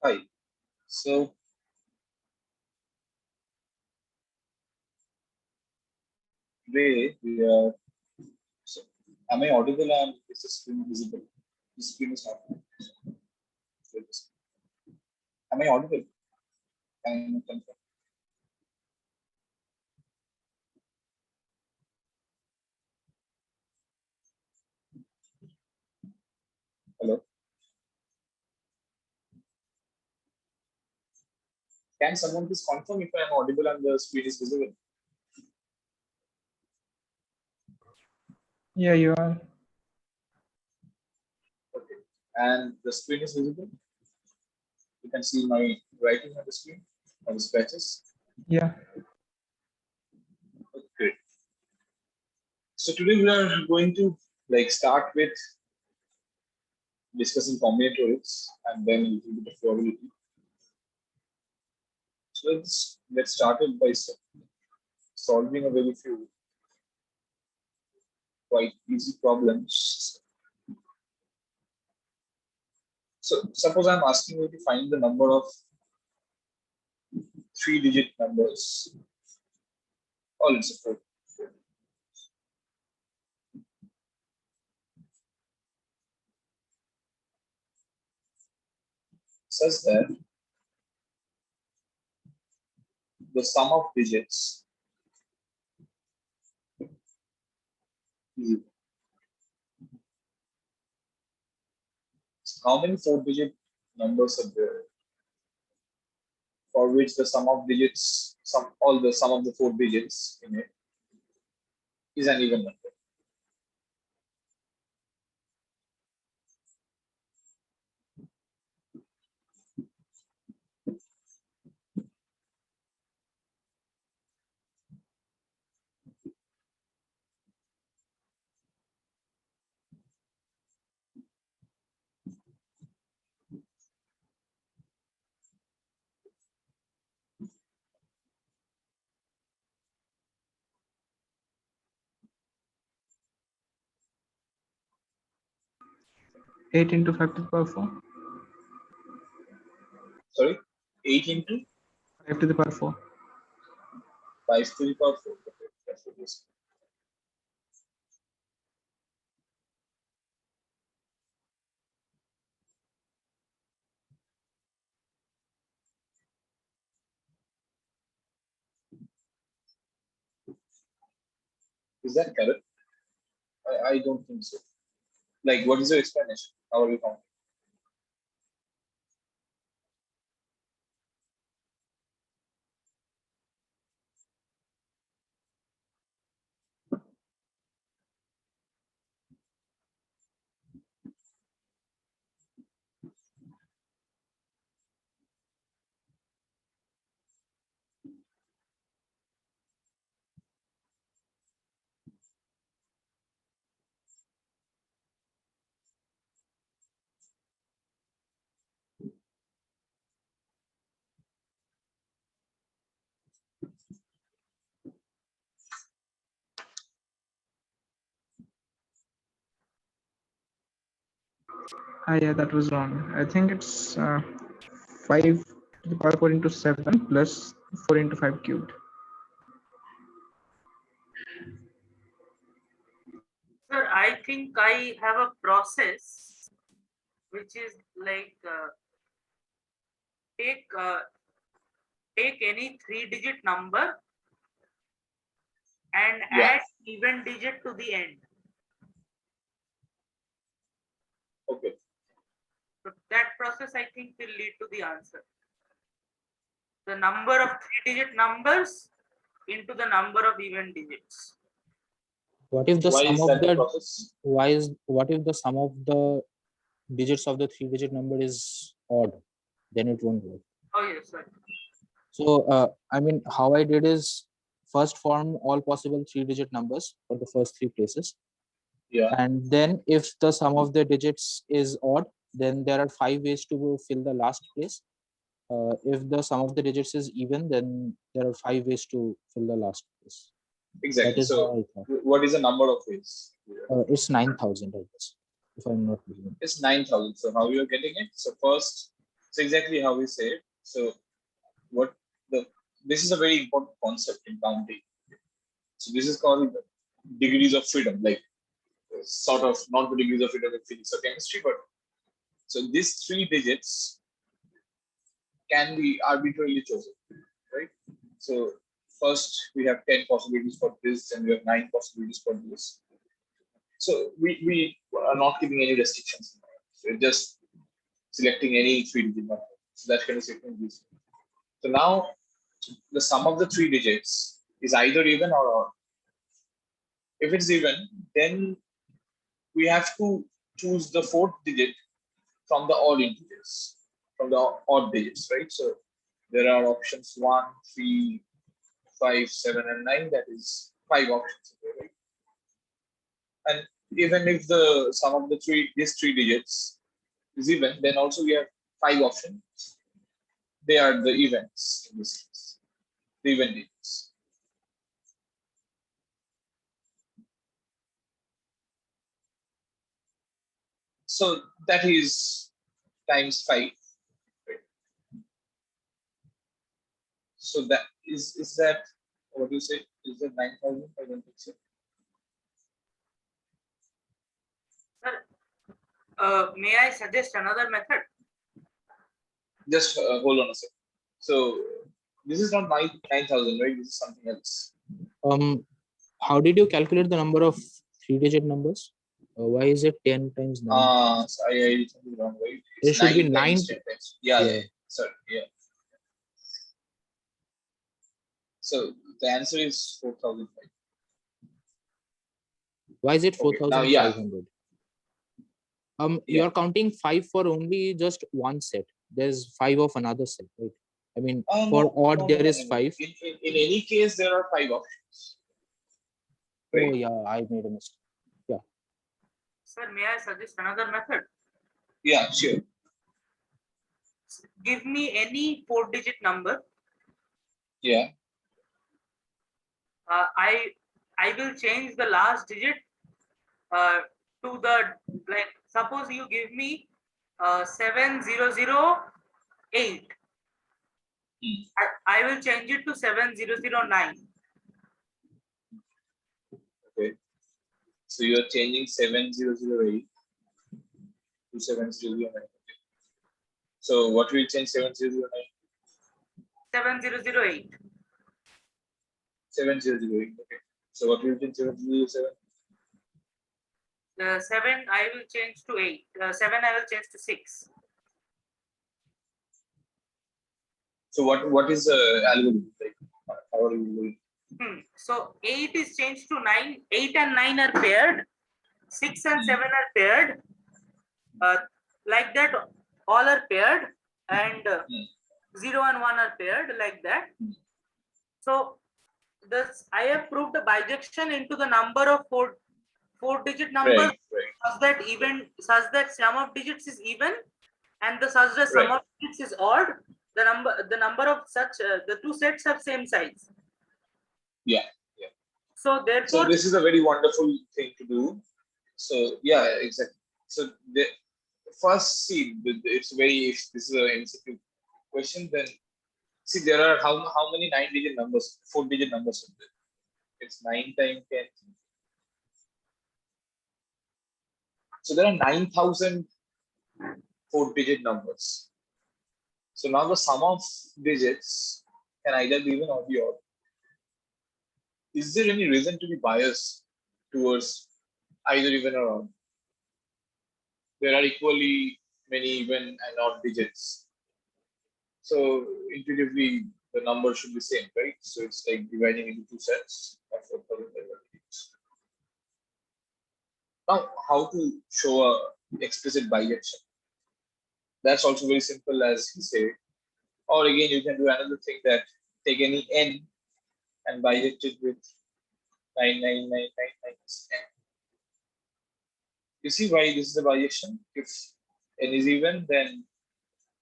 Hi. So today we are. So, am I audible and is the screen visible? The screen is not. Am I audible? Can you confirm? Hello. Can someone please confirm if I am audible and the screen is visible? Yeah, you are. Okay. And the screen is visible. You can see my writing on the screen, on the scratches. Yeah. Okay, great. So today we are going to start with discussing combinatorics and then a little bit of probability. So let's start it by solving a very few quite easy problems. So suppose I'm asking you to find the number of 3-digit numbers. Oh, let's say four. Such that the sum of digits is how many 4-digit numbers are there for which the sum of digits, all the sum of the 4 digits in it is an even number. 8 into 5 to the power 4. Sorry, 8 into 5 to the power 4. 5 to the power 4. Okay, that's what it is. Is that correct? I don't think so. Like, what is your explanation? How are you counting? Yeah, that was wrong. I think it's 5 to the power 4 into 7 plus 4 into 5 cubed. Sir, I think I have a process which is like take any 3-digit number and add even digit to the end. Okay. So that process I think will lead to the answer. The number of 3-digit numbers into the number of even digits. What if the Why sum is of that the the process? what if the sum of the digits of the 3-digit number is odd? Then it won't work. Oh yes, sir. So I mean, how I did is first form all possible 3-digit numbers for the first 3 places. Yeah. And then if the sum of the digits is odd, then there are 5 ways to fill the last place. If the sum of the digits is even, then there are 5 ways to fill the last place. Exactly. That is how I So, thought. what is the number of ways? It's 9,000, I guess, if I'm not mistaken. It's 9,000. So, how you're getting it? So, first So exactly how we say it. So this is a very important concept in counting. So this is called degrees of freedom, like sort of not the degrees of freedom in physics or chemistry, but so these 3 digits can be arbitrarily chosen, right? So first we have 10 possibilities for this, and we have 9 possibilities for this. So we are not giving any restrictions. So we're just selecting any 3-digit number. So that can be selecting this. So now the sum of the 3 digits is either even or odd. If it's even, then we have to choose the 4th digit from the odd integers, from the odd digits, right? So there are options 1, 3, 5, 7, and 9. That is 5 options, right? And even if the sum of these 3 digits is even, then also we have 5 options. They are the events in this case, the even digits. So that is times 5. Right? So that is that what do you say? Is that 9,000? I don't think so. Sir, may I suggest another method? Just hold on a second. So this is not 9,000, right? This is something else. How did you calculate the number of 3-digit numbers? Why is it 10 times 9? So I did something wrong, right? It's There should be 9 times 10 times. Yeah. Sorry. Yeah. So the answer is 4,005. Why is it Okay, now, yeah. 4,500? You're counting 5 for only just one set. There's 5 of another set, right? I mean, for odd there is 5. In any case, there are 5 options. Right? Oh yeah, I made a mistake. Yeah. Sir, may I suggest another method? Yeah, sure. Give me any 4-digit number. Yeah. I will change the last digit to the, like, suppose you give me 7008. I will change it to 7009. Okay. So you are changing 7008 to 7009. So what will change 7009? 7008. 7008. Okay. So what will change 7007? 7 I will change to 8. 7 I will change to 6. So what is the algorithm like? How are you doing? So 8 is changed to 9. 8 and 9 are paired. 6 and 7 are paired. Like that, all are paired, and 0 and 1 are paired, like that. So this I have proved the bijection into the number of 4-digit numbers, Right. such that sum of digits is even, and such that sum of digits is odd. The number of such the 2 sets have same size. Yeah. So therefore, so this is a very wonderful thing to do. So yeah, exactly. So the first, see, it's very, if this is an MCQ question, then see there are how many 9-digit numbers, 4-digit numbers are there? It's 9 times 10. So there are 9,000 4-digit numbers. So now the sum of digits can either be even or be odd. Is there any reason to be biased towards either even or odd? There are equally many even and odd digits. So intuitively, the number should be same, right? So it's like dividing into 2 sets of 4,500 digits. Now, how to show a explicit bijection? That's also very simple, as he said. Or again, you can do another thing, that take any n and biject it with 99999 n. You see why this is a bijection? If n is even, then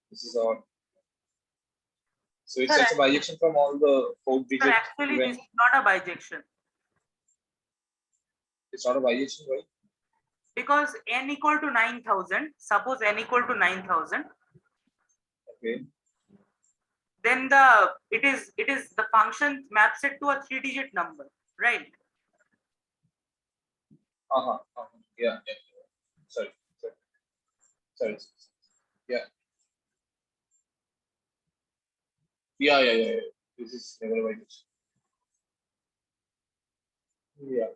this is odd. So it's just a bijection from all the 4-digit. Actually, this is not a bijection. It's not a bijection, right? Because n equal to 9,000. Suppose n equal to 9,000. Okay. Then it is the function maps it to a 3-digit number, right? Yeah. Sorry. Sorry. Yeah. Yeah. This is never mind. Yeah.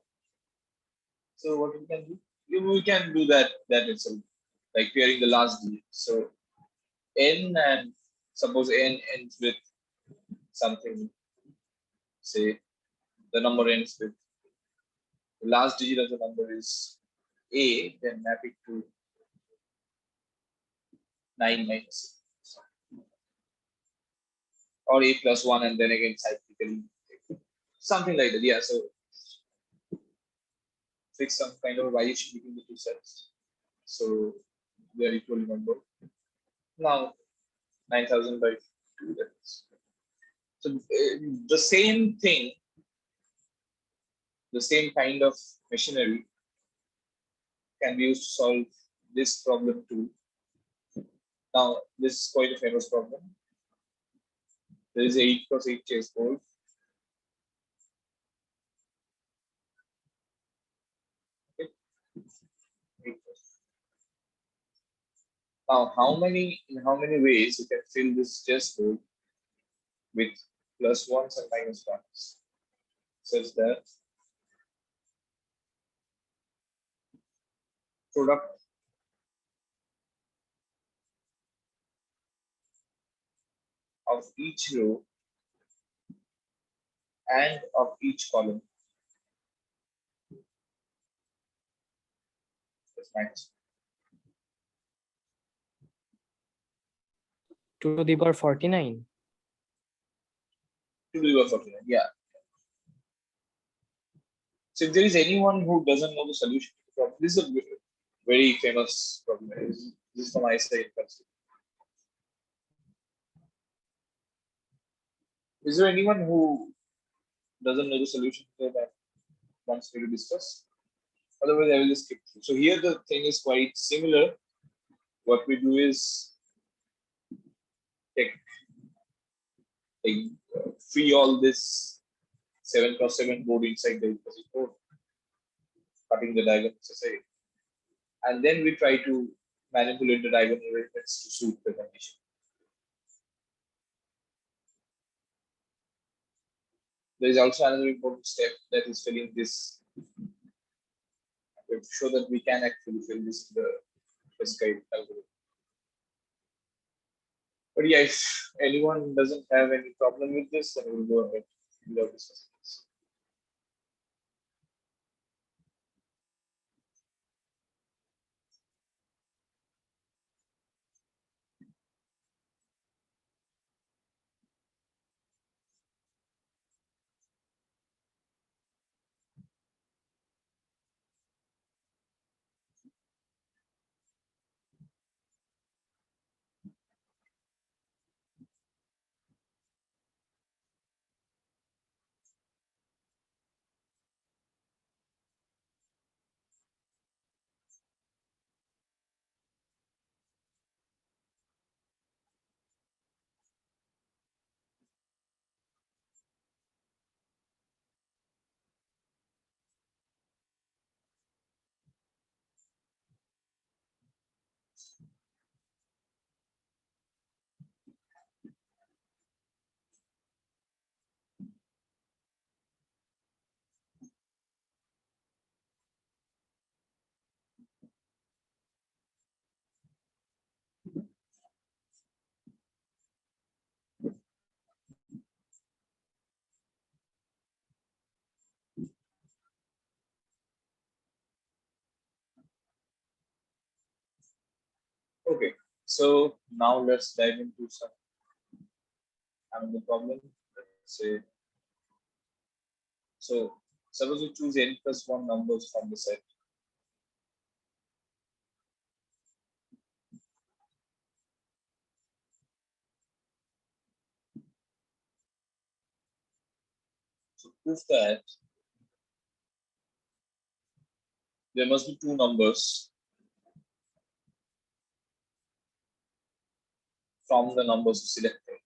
So what we can do? We can do that itself, like pairing the last digit. So n, and suppose n ends with something. Say the number ends with the last digit of the number is a, then map it to 9 minus or a plus 1, and then again cyclically something like that. Yeah. So fix some kind of variation between the two sets. So they are equal number. Now 9,000 by 2. That's so the same thing, the same kind of machinery can be used to solve this problem too. Now this is quite a famous problem. There is a 8 cross 8 chessboard. Okay. Now, in how many ways you can fill this chessboard with plus ones and minus ones, such that product of each row and of each column is minus 2 to the power 49. 2 to the power 49. Yeah. So if there is anyone who doesn't know the solution to the problem, this is a very famous problem. This is from ISI. Is there anyone who doesn't know the solution to that wants me to discuss? Otherwise, I will just skip through. So here the thing is quite similar. What we do is take free all this 7 cross 7 board inside the Explicit board, cutting the diagonals, say, and then we try to manipulate the diagonal arrangements to suit the condition. There is also another important step, that is filling this. We have to show that we can actually fill this in the prescribed algorithm. But yeah, if anyone doesn't have any problem with this, then we'll go ahead without discussing this. Okay, so now let's dive into some another problem. Let's say, so suppose you choose n plus 1 numbers from the set. So prove that there must be 2 numbers . 2 numbers from the numbers selected.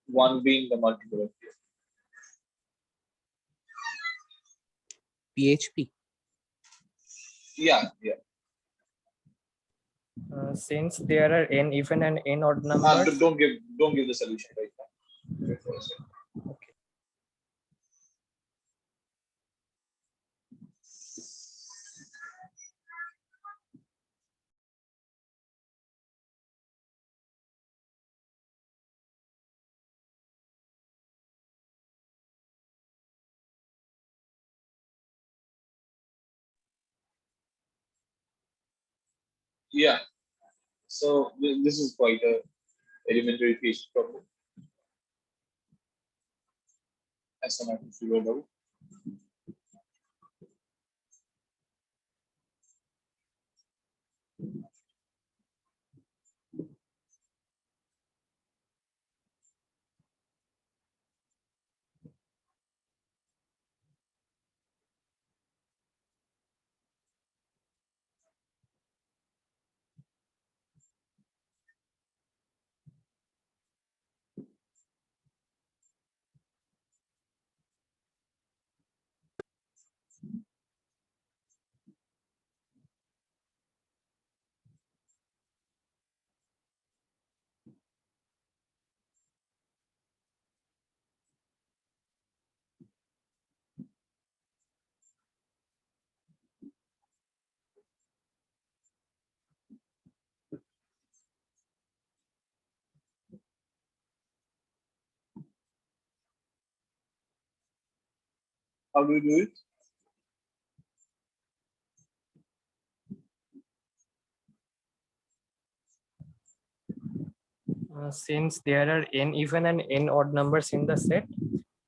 One being the multiple of p. PHP. Yeah. Since there are n even and n odd numbers. Don't give the solution right now. Wait for a second. Yeah. So this is quite a elementary PHP problem. As some I can figure it out. How do you do it? Since there are n even and n odd numbers in the set,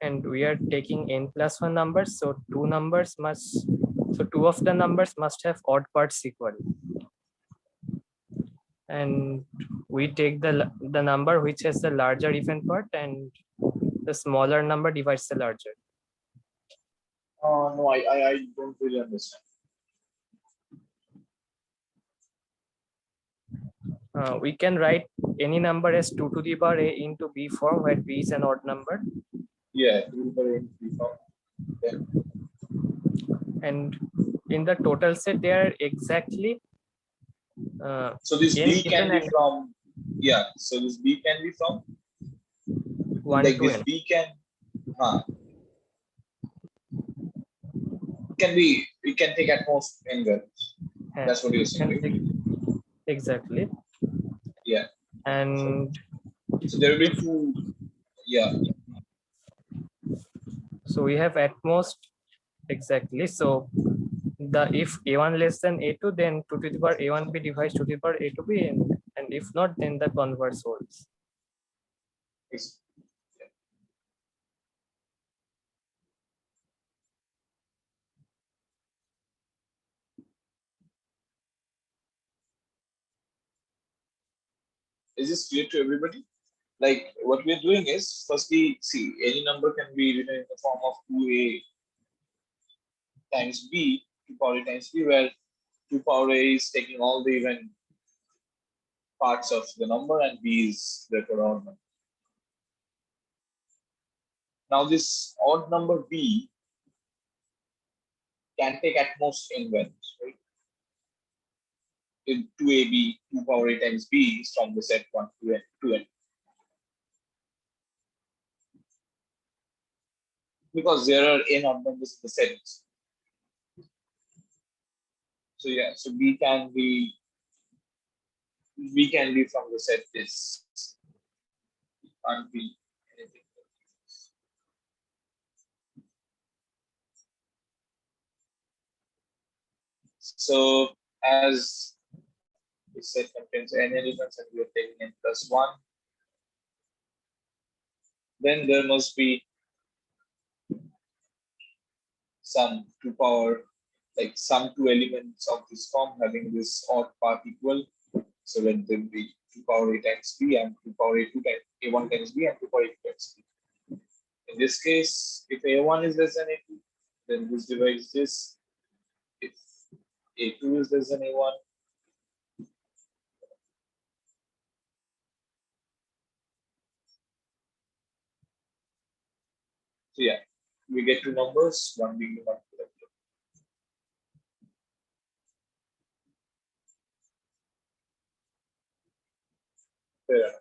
and we are taking n plus 1 numbers, so two of the numbers must have odd parts equal. And we take the number which has the larger even part, and the smaller number divides the larger. No, I don't really understand. We can write any number as 2 to the power a into b form, where b is an odd number. Yeah, you will in p form. Yeah. And in the total set, there are exactly So this n b can given be and from, yeah. So this b can be from 1 like to this n. b can, it can take at most n values. That's what you're saying, right? Exactly. Yeah. And So there will be two. Yeah. so we have at most exactly. So if a1 less than a2, then 2 to the power a1b divides 2 to the power a2b, and if not, then the converse holds. Is this clear to everybody? Like what we're doing is, firstly, see, any number can be written in the form of 2a times b, 2 power a times b, where 2 power a is taking all the even parts of the number and b is therefore odd number. Now this odd number b can take at most n values, right? In 2ab, 2 power a times b is from the set 1 to n, 2n. Because there are n odd numbers in the set. So yeah, so b can be from the set this. It can't be anything. So as the set contains n elements and we are taking n plus 1, then there must be some 2 power, like some 2 elements of this form having this odd part equal. So when there will be 2 power a times b and 2 power a2 times a1 times b and 2 power a2 times b. In this case, if a1 is less than a2, then this divides this. If A2 is less than A1. So yeah, we get two numbers, one being the multiple of two. Fair enough.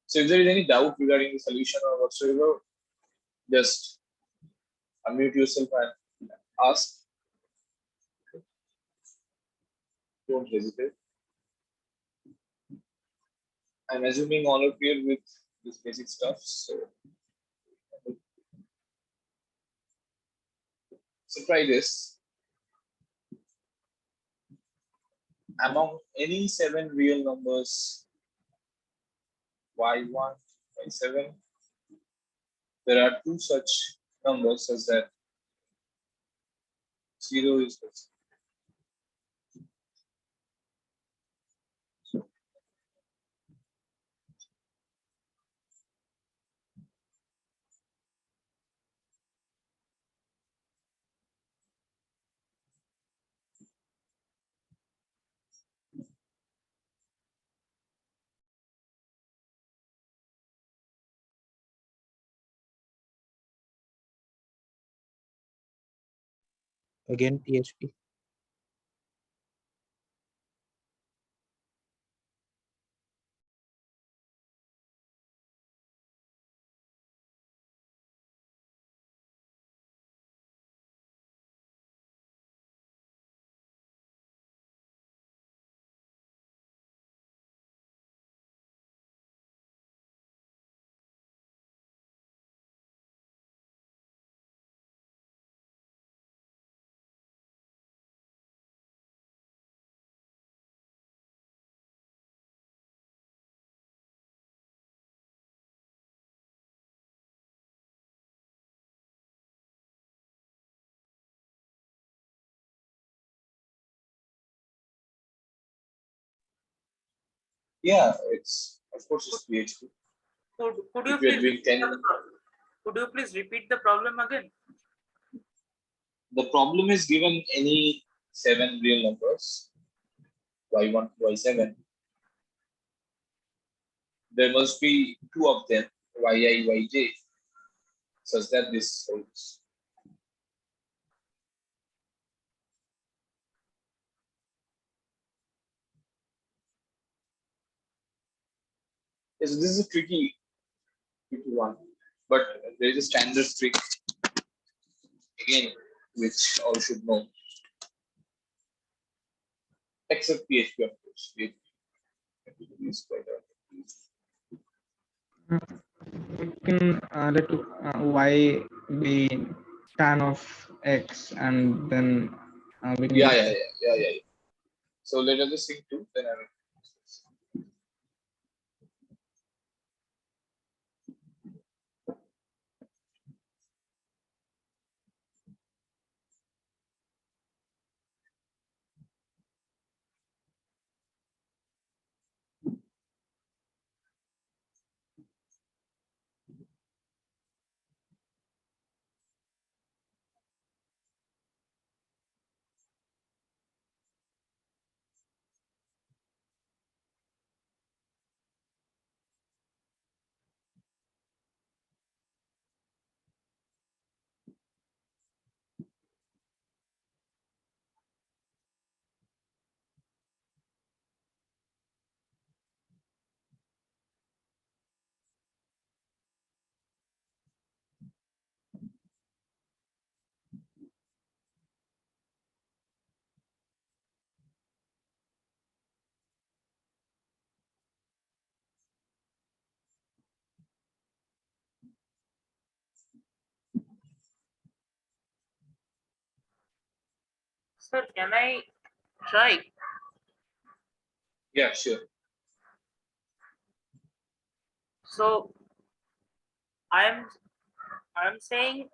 So if there is any doubt regarding the solution or whatsoever, just unmute yourself and ask. Don't hesitate. I'm assuming all are clear with this basic stuff. So try this. Among any 7 real numbers, y1, y7, there are 2 such numbers such that 0 is less. Again, PHP. Yeah, it's of course it's PHP. Could you If you're please doing 10, could you please repeat the problem again? the problem is given any 7 real numbers, y1 to y7. There must be 2 of them, yi, yj, such that this holds. Yes, this is a tricky one, but there is a standard trick again, which all should know, except PHP, of course. PHP is quite We can let y be tan of x, and then we can yeah. So let us just think 2, then I will. Sir, can I try? Yeah, sure. So I'm saying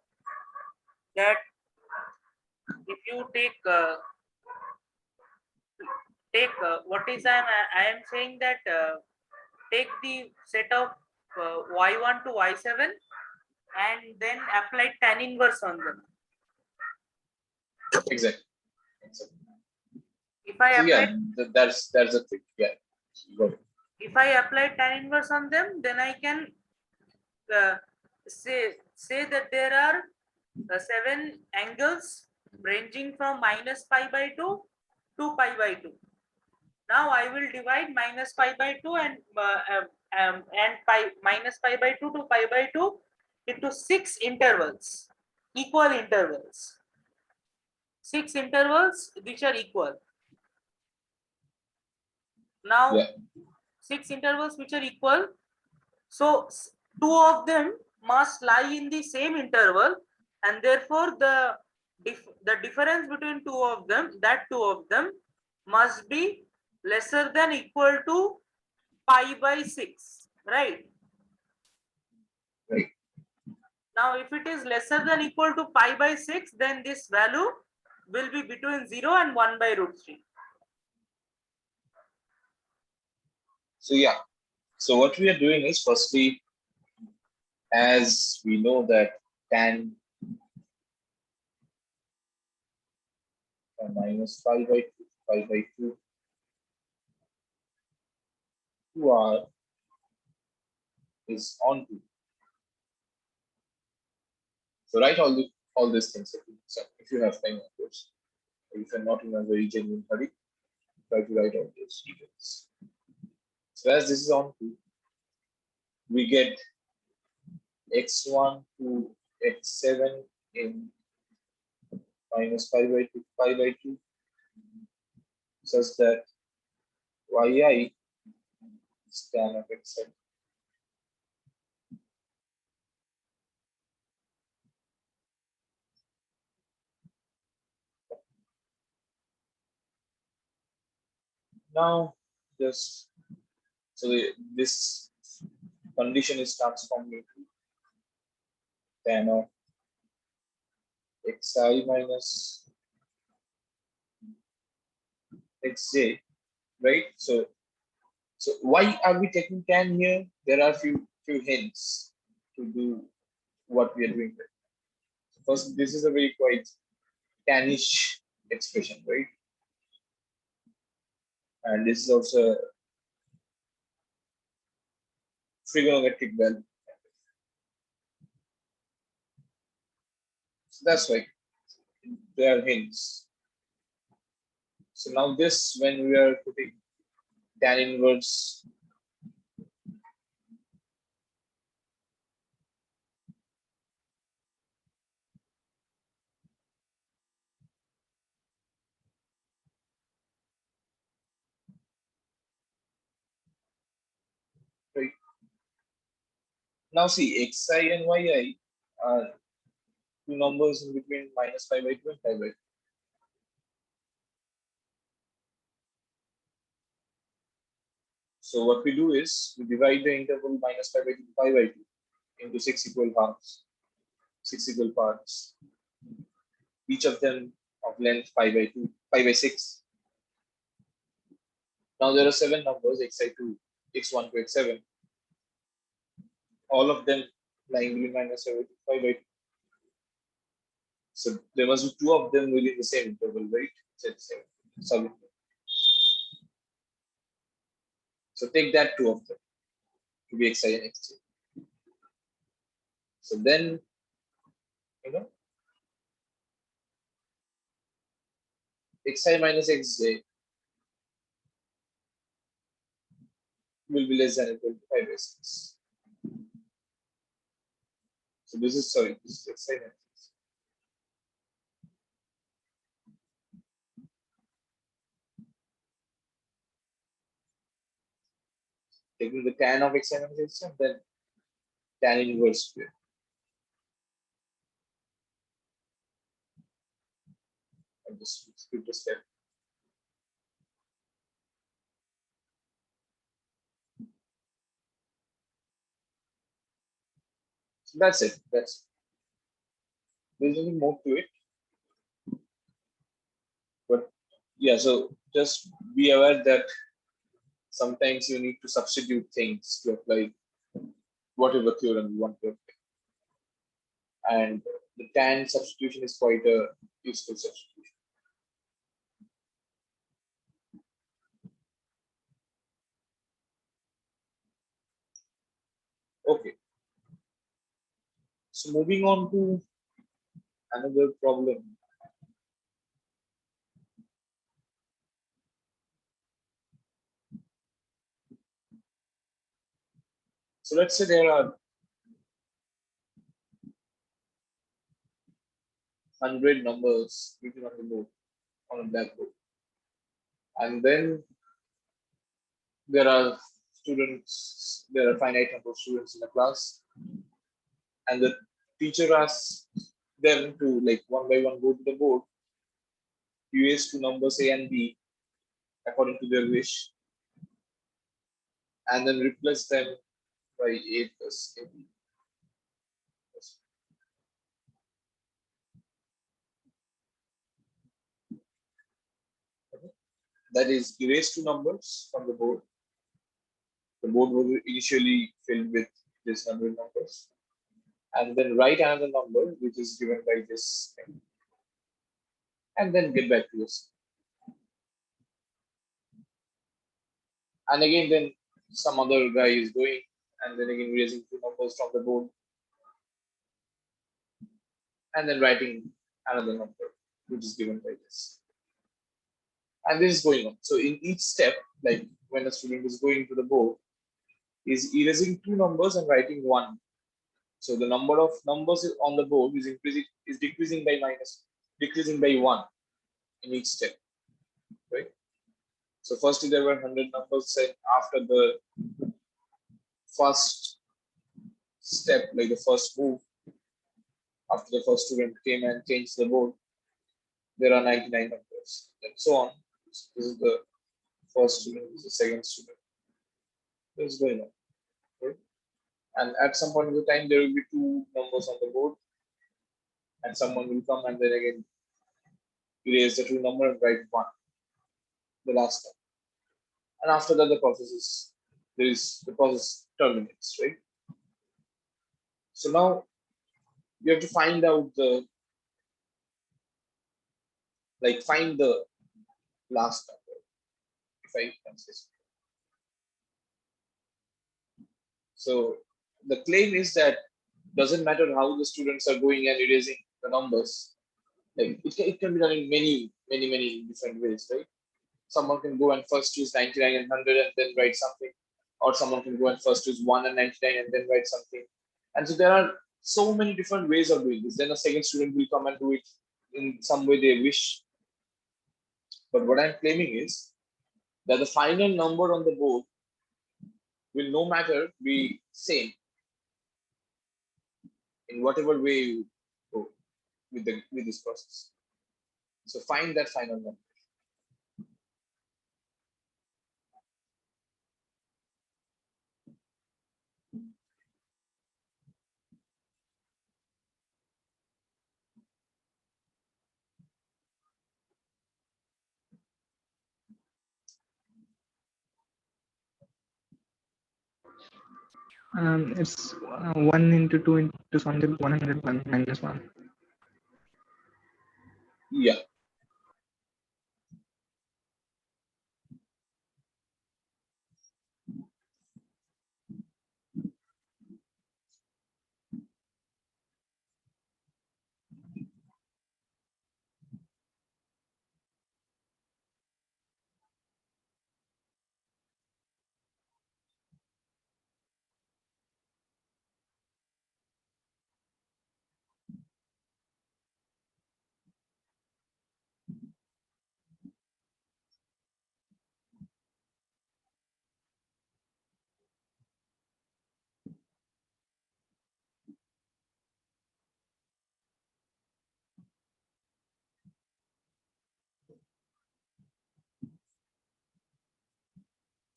that if you take what is I am saying that take the set of y1 to y7 and then apply tan inverse on them. Exactly. If I So apply, yeah, that's a trick. Yeah. Got it. if I apply tan inverse on them, then I can say that there are 7 angles ranging from minus pi by 2 to pi by 2. Now I will divide minus pi by 2 and pi minus pi by 2 to pi by 2 into 6 intervals, equal intervals. 6 intervals which are equal. Now Yeah. 6 intervals which are equal. So 2 of them must lie in the same interval, and therefore the difference between 2 of them, must be lesser than equal to pi by 6, right? Right. Now if it is lesser than equal to pi by 6, then this value will be between 0 and 1 by root 3. So yeah. So what we are doing is, firstly, as we know that tan minus pi by 2 2r is on 2. So write all these things. So if you have time, of course. If you're not in a very genuine hurry, try to write all those details. So as this is on 2, we get x1 to x7 in minus pi by 2 pi by 2, such that yi is tan of x7. Now, just so this condition is transformed into tan of xi minus xj, right? So why are we taking tan here? There are few hints to do what we are doing here. First, this is a very quite tanish expression, right? And this is also trigonometric value. So that's why there are hints. So now this, when we are putting tan inverse right. Now see, xi and yi are two numbers in between minus pi by 2 and pi by 2. So what we do is we divide the interval minus pi by 2 to pi by 2 into 6 equal halves, 6 equal parts, each of them of length pi by 2, pi by 6. Now there are 7 numbers, xi2, x1 to x7, all of them lying between minus pi by 2 to pi by 2. So there must be 2 of them within the same interval, right? Solid. So take that 2 of them to be xi and xj. So then, xi minus xj will be less than equal to 5 by 6. So this is, sorry, this is xi minus xj. Taking the tan of xi minus xj, then tan inverse square. I'll just skip the step. So that's it. There's nothing more to it. But yeah, so just be aware that sometimes you need to substitute things to apply whatever theorem you want to apply. and the tan substitution is quite a useful substitution. Okay. So moving on to another problem. So let's say there are 100 numbers written on the board, on a blackboard. And then there are students, there are finite number of students in the class. And the teacher asks them to, like, one by one go to the board, erase two numbers A and B according to their wish, and then replace them by A plus AB. That is, erase two numbers from the board. The board was initially filled with this 100 numbers, and then write another number which is given by this thing, and then get back to us. And again, then some other guy is going, and then again erasing two numbers from the board, and then writing another number which is given by this. And this is going on. So in each step, like when a student is going to the board, is erasing two numbers and writing one. So the number of numbers on the board is decreasing by one in each step, right? So first there were 100 numbers set. After the first step, like the first move, after the first student came and changed the board, there are 99 numbers, and so on. So this is the first student, this is the second student. This is going on, right? And at some point in the time, there will be two numbers on the board, and someone will come and then again erase the two number and write one, the last time. And after that, the process terminates, right? So now you have to find out find the last number, if I can say so. So the claim is that doesn't matter how the students are going and erasing the numbers. Like it can be done in many different ways, right? Someone can go and first choose 99 and 100 and then write something, or someone can go and first choose 1 and 99 and then write something. And so there are so many different ways of doing this. Then a second student will come and do it in some way they wish. But what I'm claiming is that the final number on the board will no matter be same in whatever way you go with this process. So find that final number. It's 1 into 2 into something 101 minus 1. Yeah.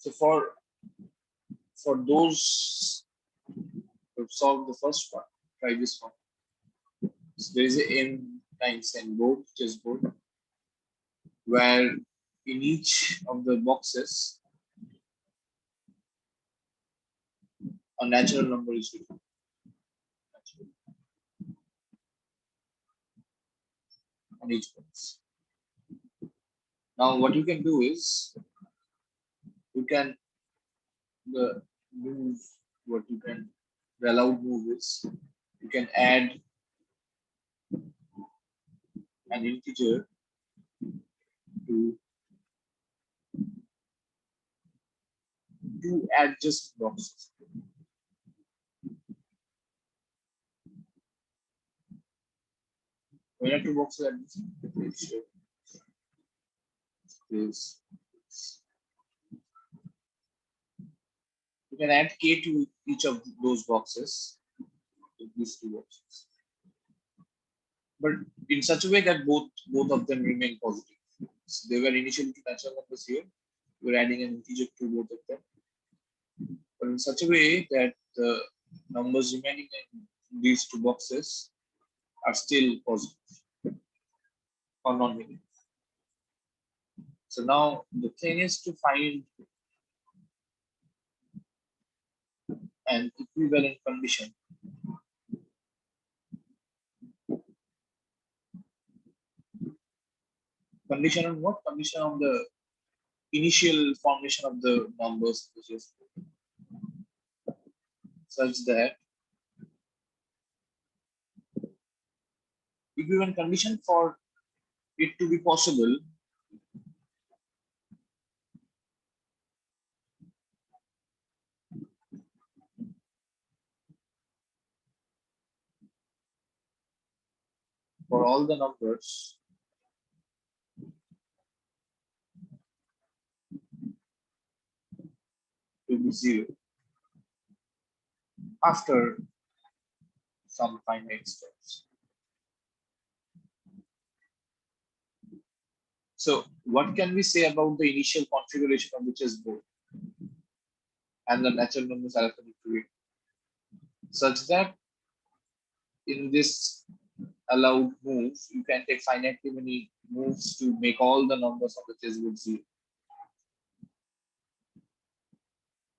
So for those who solve the first one, try this one. So there is a M9 board, chessboard, where in each of the boxes a natural number is written. on each box. Now what you can do is you can move what you can the allowed move is you can add an integer to two adjacent boxes. When are two boxes adjacent? Is you can add k to each of those boxes, these two boxes, but in such a way that both of them remain positive. So they were initially two natural numbers here. We're adding an integer to both of them, but in such a way that the numbers remaining in these two boxes are still positive or non-negative. So now the thing is to find an equivalent condition on what? Condition on the initial formation of the numbers, which is such that equivalent condition for it to be possible for all the numbers to be zero after some finite steps. So what can we say about the initial configuration of the chessboard and the natural numbers alphabetic to it, such that in this allowed move, you can take finitely many moves to make all the numbers of the chessboard zero.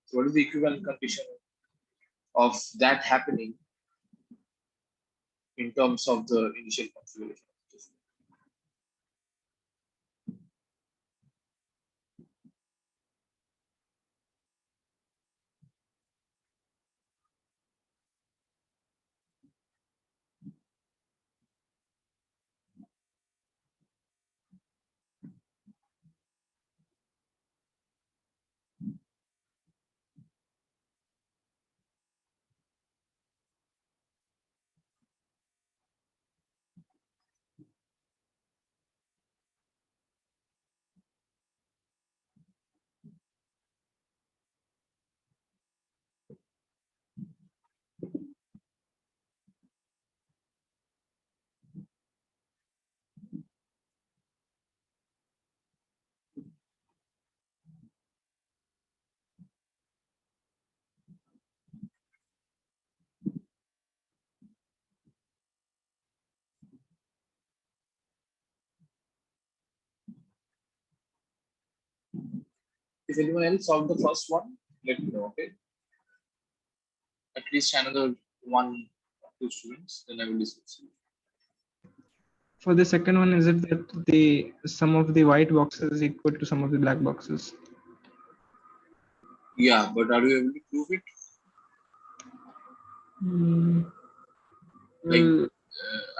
So what is the equivalent condition of that happening in terms of the initial configuration? If anyone else solved the first one, let me know, okay? At least another one or two students, then I will discuss. For the second one, is it that the sum of the white boxes is equal to sum of the black boxes? Yeah, but are you able to prove it? Well,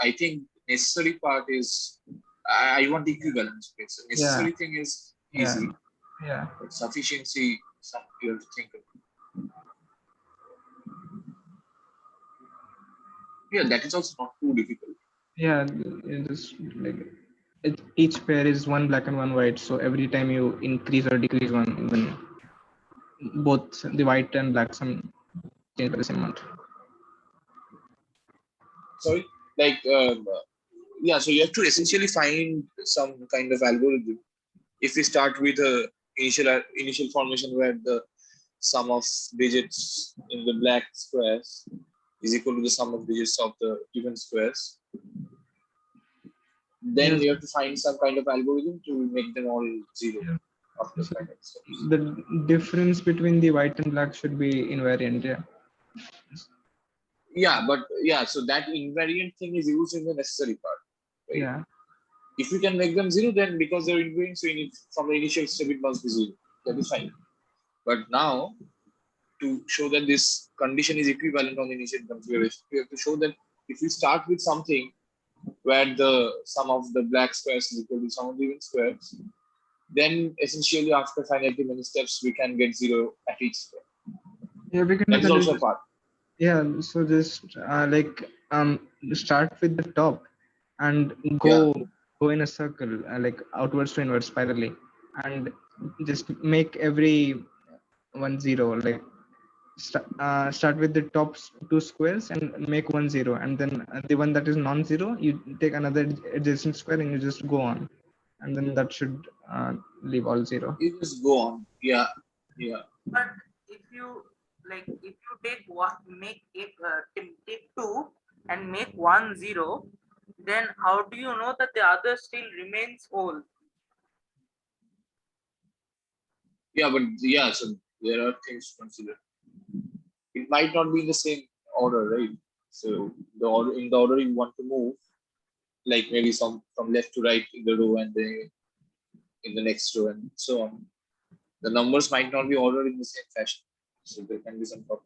I think necessary part is I want equivalence. Okay? So necessary thing is easy, yeah. but sufficiency something you have to think of. Yeah, that is also not too difficult. Yeah, it is like each pair is one black and one white. So every time you increase or decrease one, then both the white and black sum change by the same amount. Sorry, like yeah. So you have to essentially find some kind of algorithm. If we start with a initial formation where the sum of digits in the black squares is equal to the sum of digits of the given squares, then you have to find some kind of algorithm to make them all zero. After So finite steps. the difference between the white and black should be invariant. Yeah, but yeah, so that invariant thing is used in the necessary part. Right? Yeah. If you can make them 0, then because they're invariant, so from the initial step it must be 0. That is fine. But now, to show that this condition is equivalent on the initial configuration, we have to show that if we start with something where the sum of the black squares is equal to sum of the even squares, then essentially after finitely many steps, we can get 0 at each step. Yeah, we can That do is that. also a part. Yeah, so just start with the top and go in a circle, like outwards to inwards spirally, and just make every 1 0. Like start with the top two squares and make 1 0, and then the one that is non-zero, you take another adjacent square and you just go on, and then that should leave all 0. You just go on. Yeah. But if you take what make it take 2 and make 1 0, then how do you know that the other still remains whole? Yeah, but yeah, so there are things to consider. It might not be in the same order, right? So the order in the order you want to move, like maybe some from left to right in the row and then in the next row and so on. The numbers might not be ordered in the same fashion. So there can be some problem.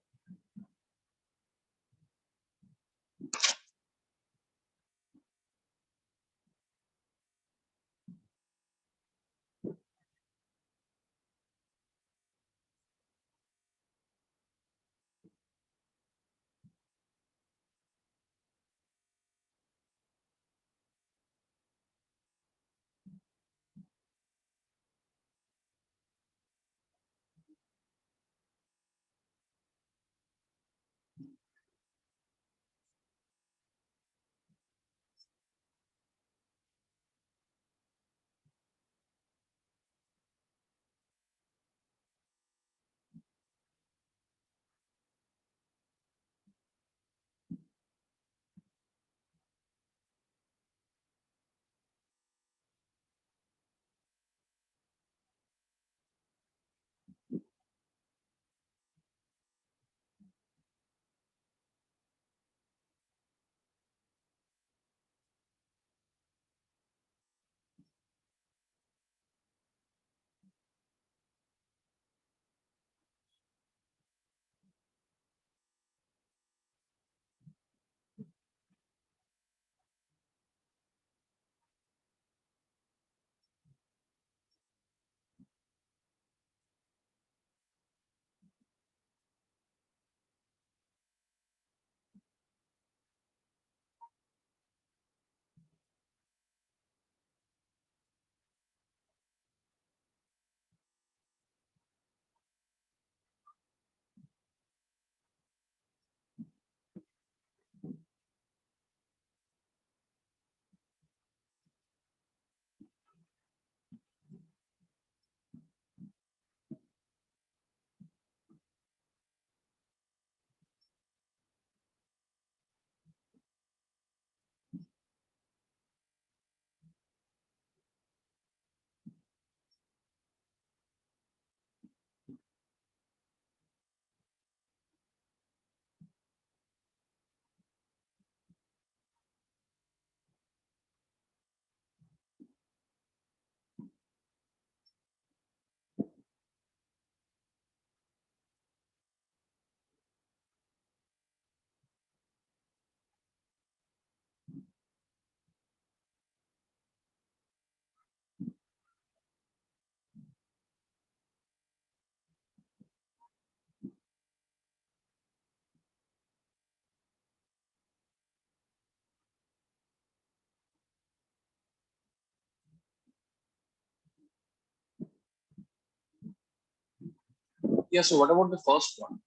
Yeah, so what about the first one?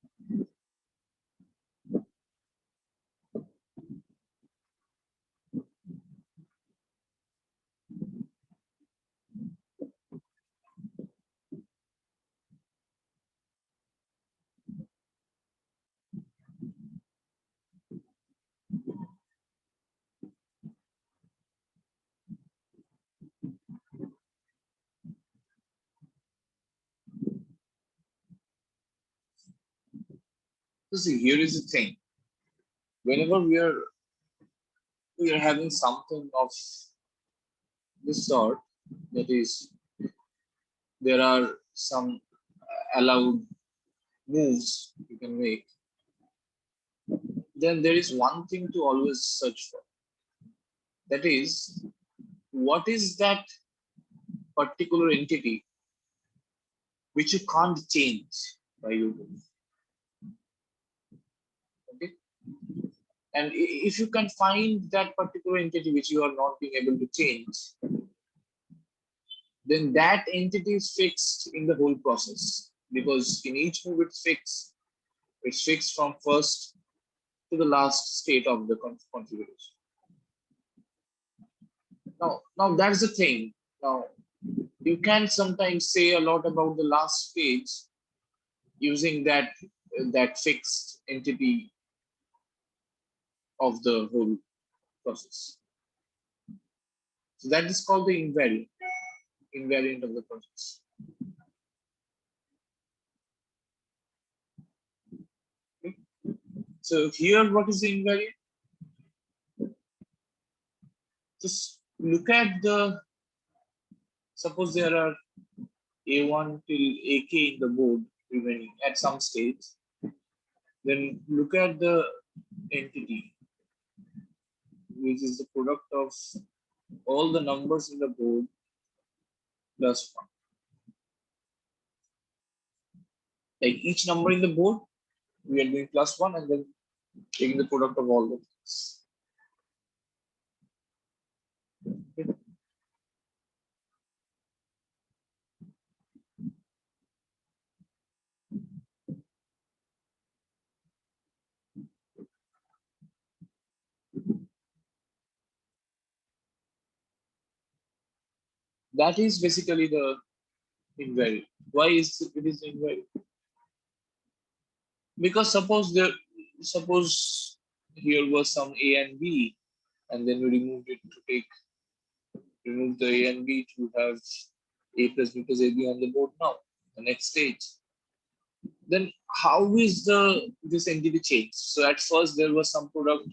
So see, here is the thing. Whenever we are having something of this sort, that is, there are some allowed moves you can make, then there is one thing to always search for. That is, what is that particular entity which you can't change by your move? Okay. And if you can find that particular entity which you are not being able to change, then that entity is fixed in the whole process, because in each move it's fixed. It's fixed from first to the last state of the configuration. Now that's the thing. Now you can sometimes say a lot about the last stage using that fixed entity of the whole process. So that is called the invariant of the process. Okay. So here, what is the invariant? Just look at the, suppose there are A1 till AK in the board remaining at some stage. Then look at the entity, which is the product of all the numbers in the board plus 1. Like each number in the board, we are doing plus 1 and then taking the product of all the things. Okay. That is basically the invariant. Why is it is invariant? Because suppose here was some A and B, and then we removed it to remove the A and B to have A plus B plus AB on the board now, the next stage. Then how is this entity changed? So at first there was some product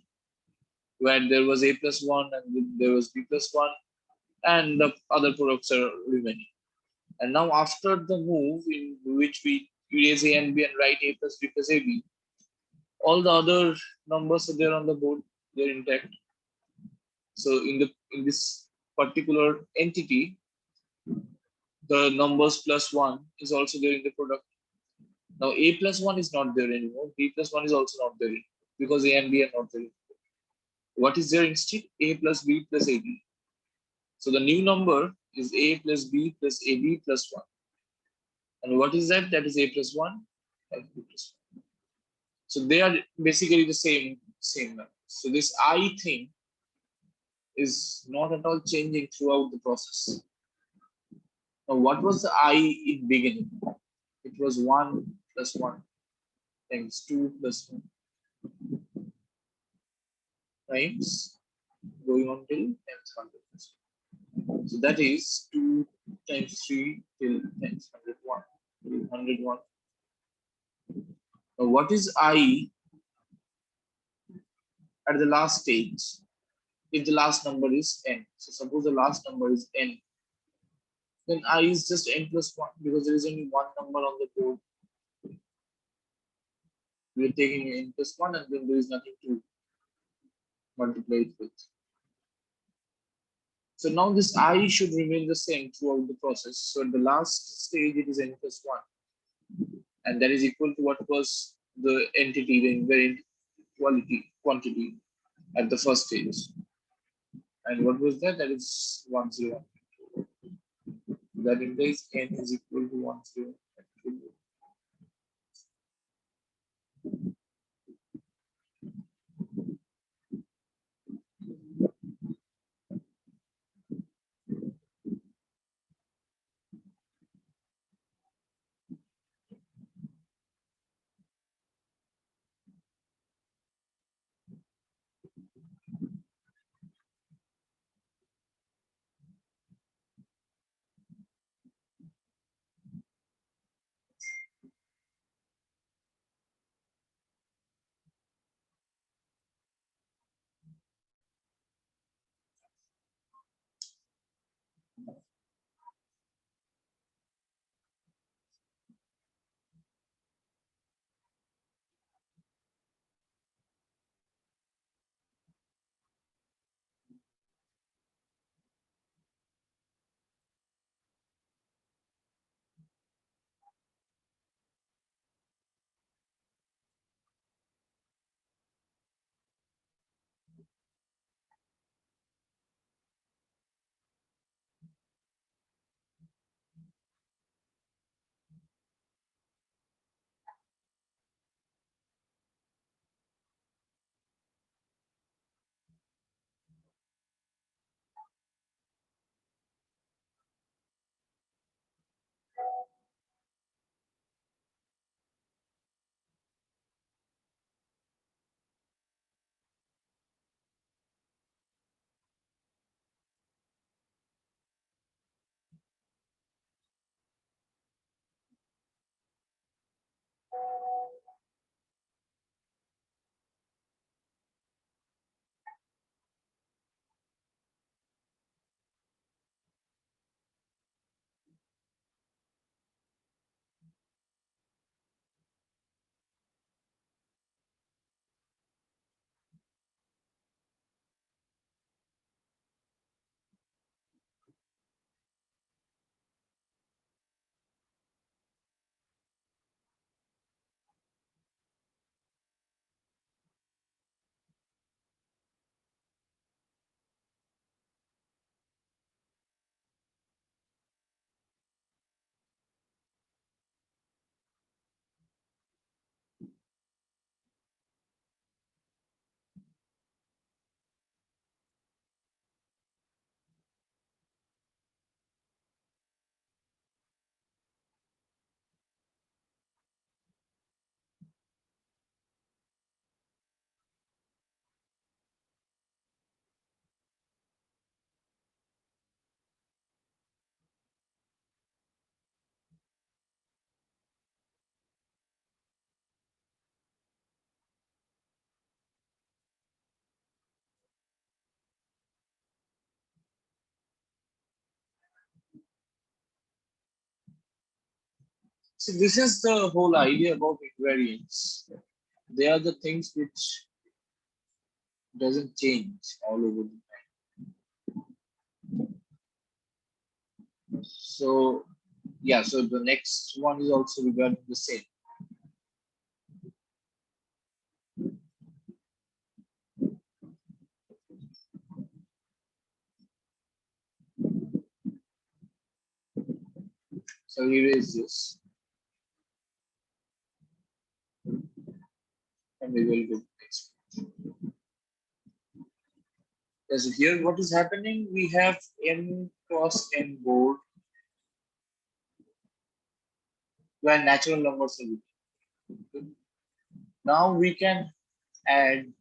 where there was A plus 1 and there was B plus 1, and the other products are remaining. And now after the move in which we erase A and B and write A plus B plus AB, all the other numbers are there on the board, they're intact. So in this particular entity, the numbers plus 1 is also there in the product. Now A plus 1 is not there anymore, B plus 1 is also not there because A and B are not there. What is there instead? A plus B plus AB. So the new number is A plus B plus AB plus 1. And what is that? That is A plus 1 and B plus 1. So they are basically the same number. So this I thing is not at all changing throughout the process. Now what was the I in beginning? It was 1 plus 1 times 2 plus 1 times going on till times 100. So that is 2 times 3 till times 101. 101. Now what is I at the last stage? If the last number is n. So suppose the last number is n, then I is just n plus 1 because there is only one number on the board. We are taking n plus 1 and then there is nothing to multiply it with. So now this I should remain the same throughout the process. So at the last stage it is n plus 1. And that is equal to what was the entity, the invariant quantity at the first stage. And what was that? That is 1, 0. That implies n is equal to 1, 0. So this is the whole idea about invariants. They are the things which doesn't change all over the time. So yeah, so the next one is also regarding the same. So erase this and we will go next. So here what is happening? We have n cross n board where natural numbers are written. Now we can add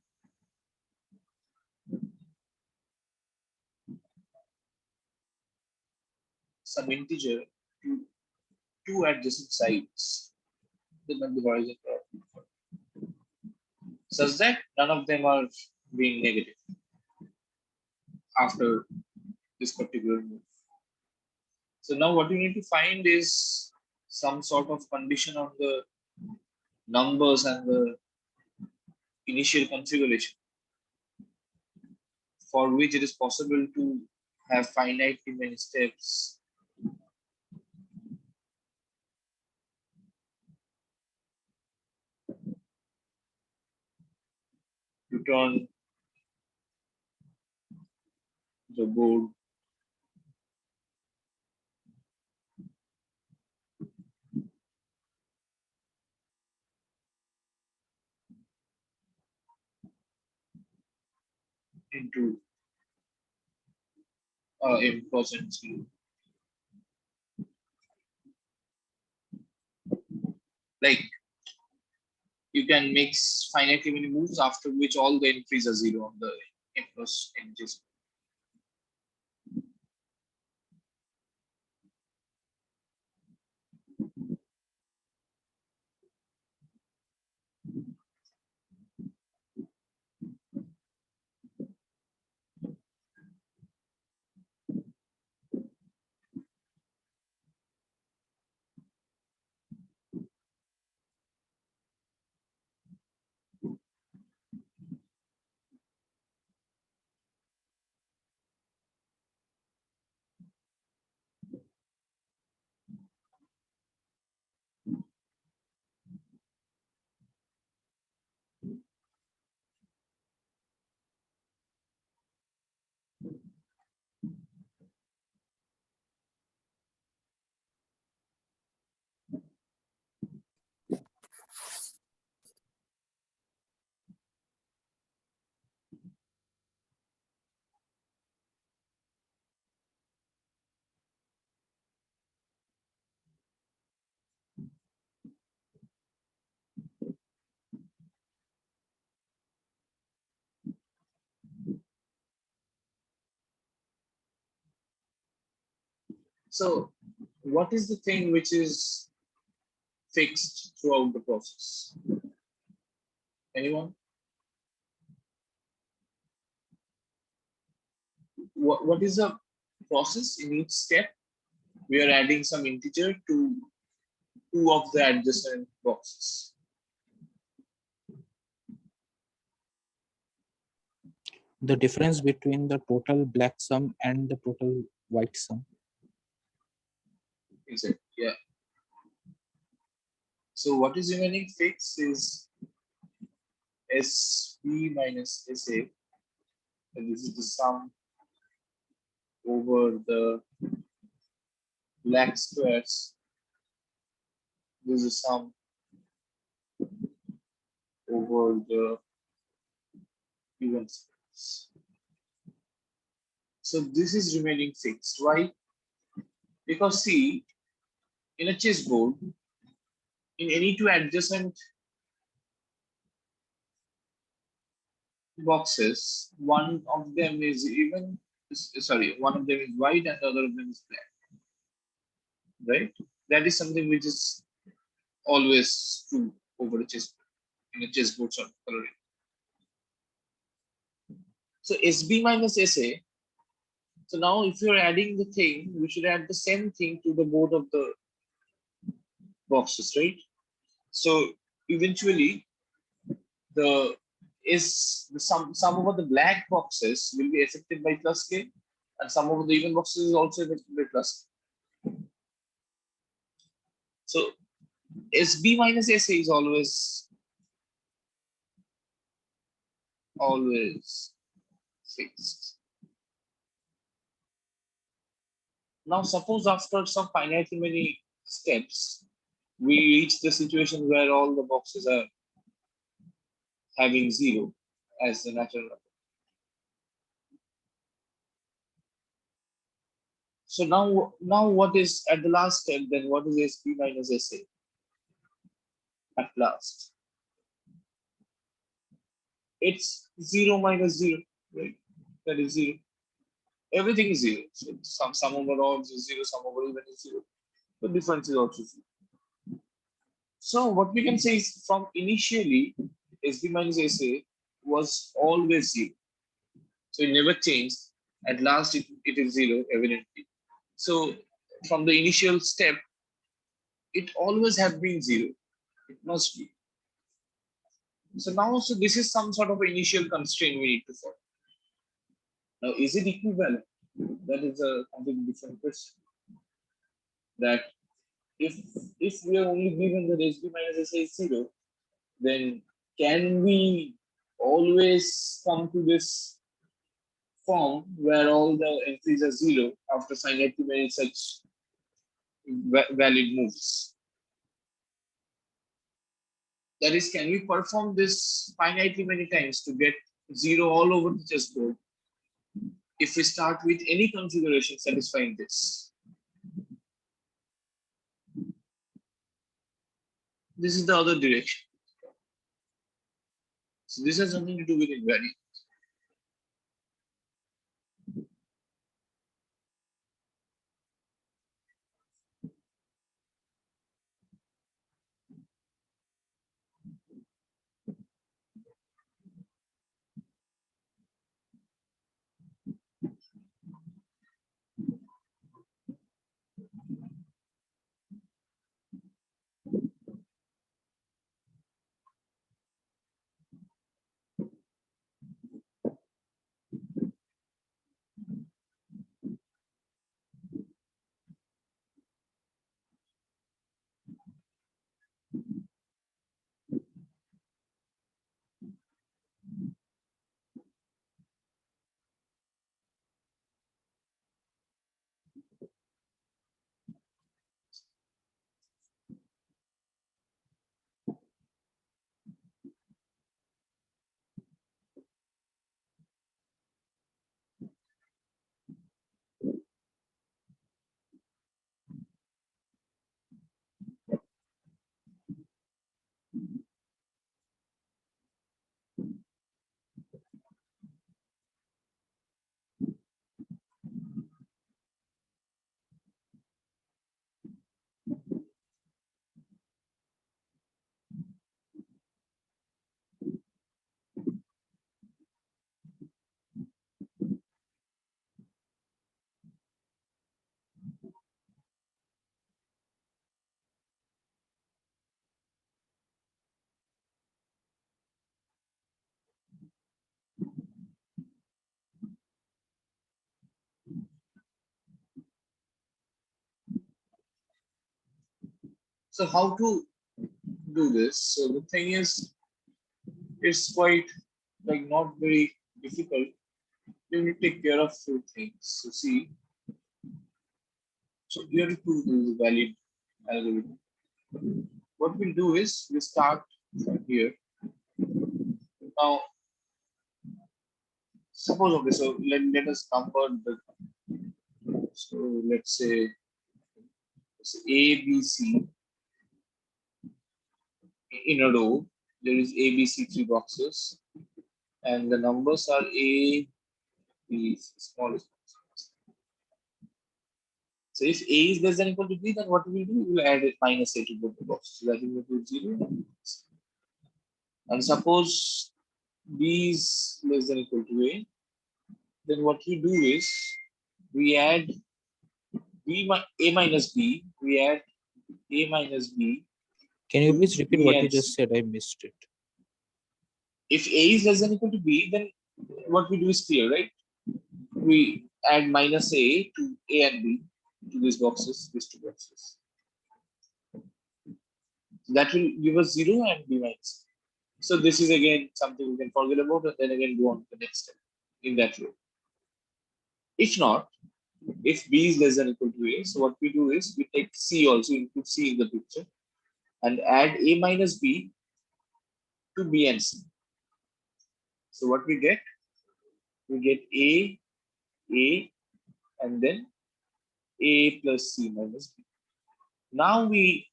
some integer to two adjacent sides within the horizon such that none of them are being negative after this particular move. So now what you need to find is some sort of condition on the numbers and the initial configuration for which it is possible to have finitely many steps to turn the board into m cross n zero. Like you can mix finitely many moves after which all the entries are zero on the m cross n zero. So what is the thing which is fixed throughout the process? Anyone? What is the process in each step? We are adding some integer to two of the adjacent boxes. The difference between the total black sum and the total white sum. Exactly. Yeah. So what is remaining fixed is SB minus SA, and this is the sum over the black squares. This is the sum over the even squares. So this is remaining fixed. Why? Because see, in a chessboard, in any two adjacent boxes, one of them is even, sorry, one of them is white and the other of them is black, right? That is something which is always true over a chessboard, in a chessboard sort of coloring. So SB minus SA. So now if you're adding the thing, we should add the same thing to the both of the boxes, right? So eventually the sum over the black boxes will be affected by plus k, and sum over the even boxes is also affected by plus k. So SB minus SA is always fixed. Now suppose after some finitely many steps, we reach the situation where all the boxes are having 0 as the natural number. So now what is at the last step, then what is SP minus SA at last? It's 0 minus 0, right? That is 0. Everything is 0. So sum over odds is 0, sum over even is 0. The difference is also 0. So what we can say is from initially, SB minus SA was always 0. So it never changed. At last, it is 0, evidently. So from the initial step, it always have been 0. It must be. So now, so this is some sort of initial constraint we need to follow. Now, is it equivalent? That is a completely different question. That if we are only given that SB minus SA is 0, then can we always come to this form where all the entries are 0 after finitely many such valid moves? That is, can we perform this finitely many times to get 0 all over the chessboard if we start with any configuration satisfying this? This is the other direction. So this has nothing to do with invariant. So how to do this? So the thing is, it's quite like not very difficult. You need to take care of few things. So see, so here to do the valid algorithm. What we'll do is we start from here. Now, suppose okay, so let us convert the. So let's say A, B, C in a row. There is A, B, C, three boxes, and the numbers are A, B, smallest. So if A is less than or equal to B, then what we will do? We will add a minus A to both the boxes. So that will be 0. And suppose B is less than or equal to A, then what we do is we add A minus B, we add A minus B. Can you please repeat what you C. just said? I missed it. If A is less than or equal to B, then what we do is clear, right? We add minus A to A and B to these boxes, these two boxes. That will give us 0 and B minus. So this is again something we can forget about and then again go on to the next step in that row. If not, if B is less than or equal to A, so what we do is we take C also, include C in the picture and add A minus B to B and C. So what we get A, and then A plus C minus B. Now we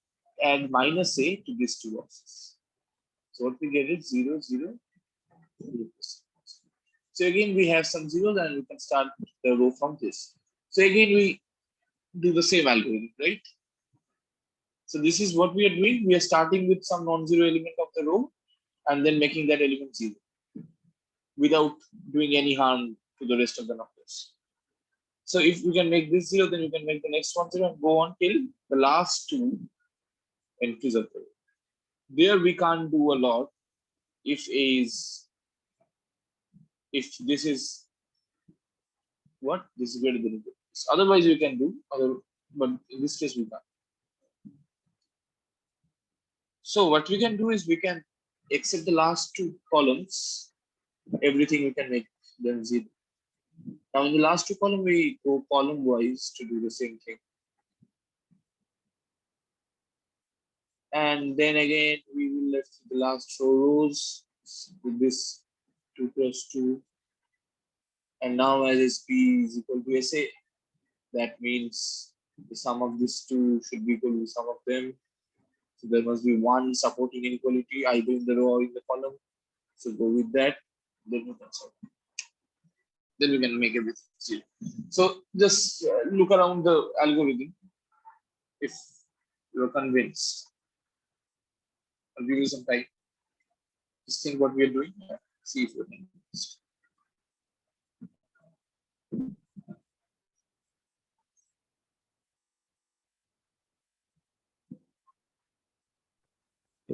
add minus A to these two boxes. So what we get is 0, 0, 0. So again, we have some zeros and we can start the row from this. So again, we do the same algorithm, right? So this is what we are doing. We are starting with some non-zero element of the row and then making that element 0 without doing any harm to the rest of the numbers. So if we can make this 0, then we can make the next one 0 and go on till the last two entries of the row. There we can't do a lot if this is what? This is greater than equal. Otherwise you can do, but in this case we can't. So what we can do is we can accept the last two columns, everything we can make them 0. Now in the last two columns, we go column wise to do the same thing. And then again, we will left the last four rows with this 2 cross 2. And now as SP is equal to SA, that means the sum of these two should be equal to the sum of them. So there must be one supporting inequality either in the row or in the column. So go with that. Then we can solve. Then we can make everything 0. So just look around the algorithm if you're convinced. I'll give you some time. Just think what we are doing. See if you're convinced.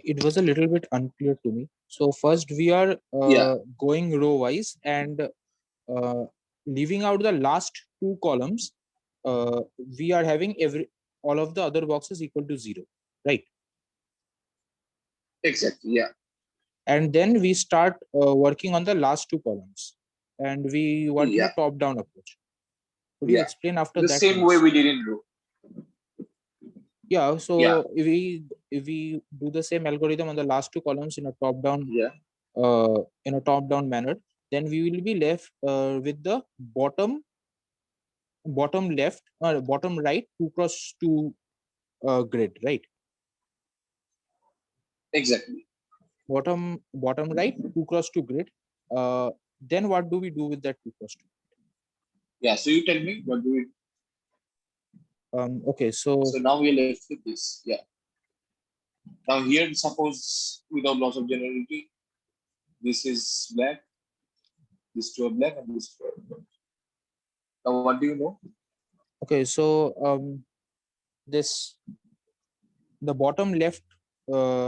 It was a little bit unclear to me. So first we are going row wise and leaving out the last two columns. We are having all of the other boxes equal to 0, right? Exactly, yeah. And then we start working on the last two columns and we work in a top-down approach. Could you explain after that? The same way we did in row. Yeah, so if we do the same algorithm on the last two columns in a top-down manner, then we will be left with the bottom left or bottom right 2 cross 2 grid, right? Exactly. Bottom right 2 cross 2 grid. Then what do we do with that 2 cross 2? Yeah, so you tell me what do we do? Okay, so now we are left with this. Yeah. Now here, suppose without loss of generality, this is black, these two are black, and this two are black. Now what do you know? Okay, so the bottom left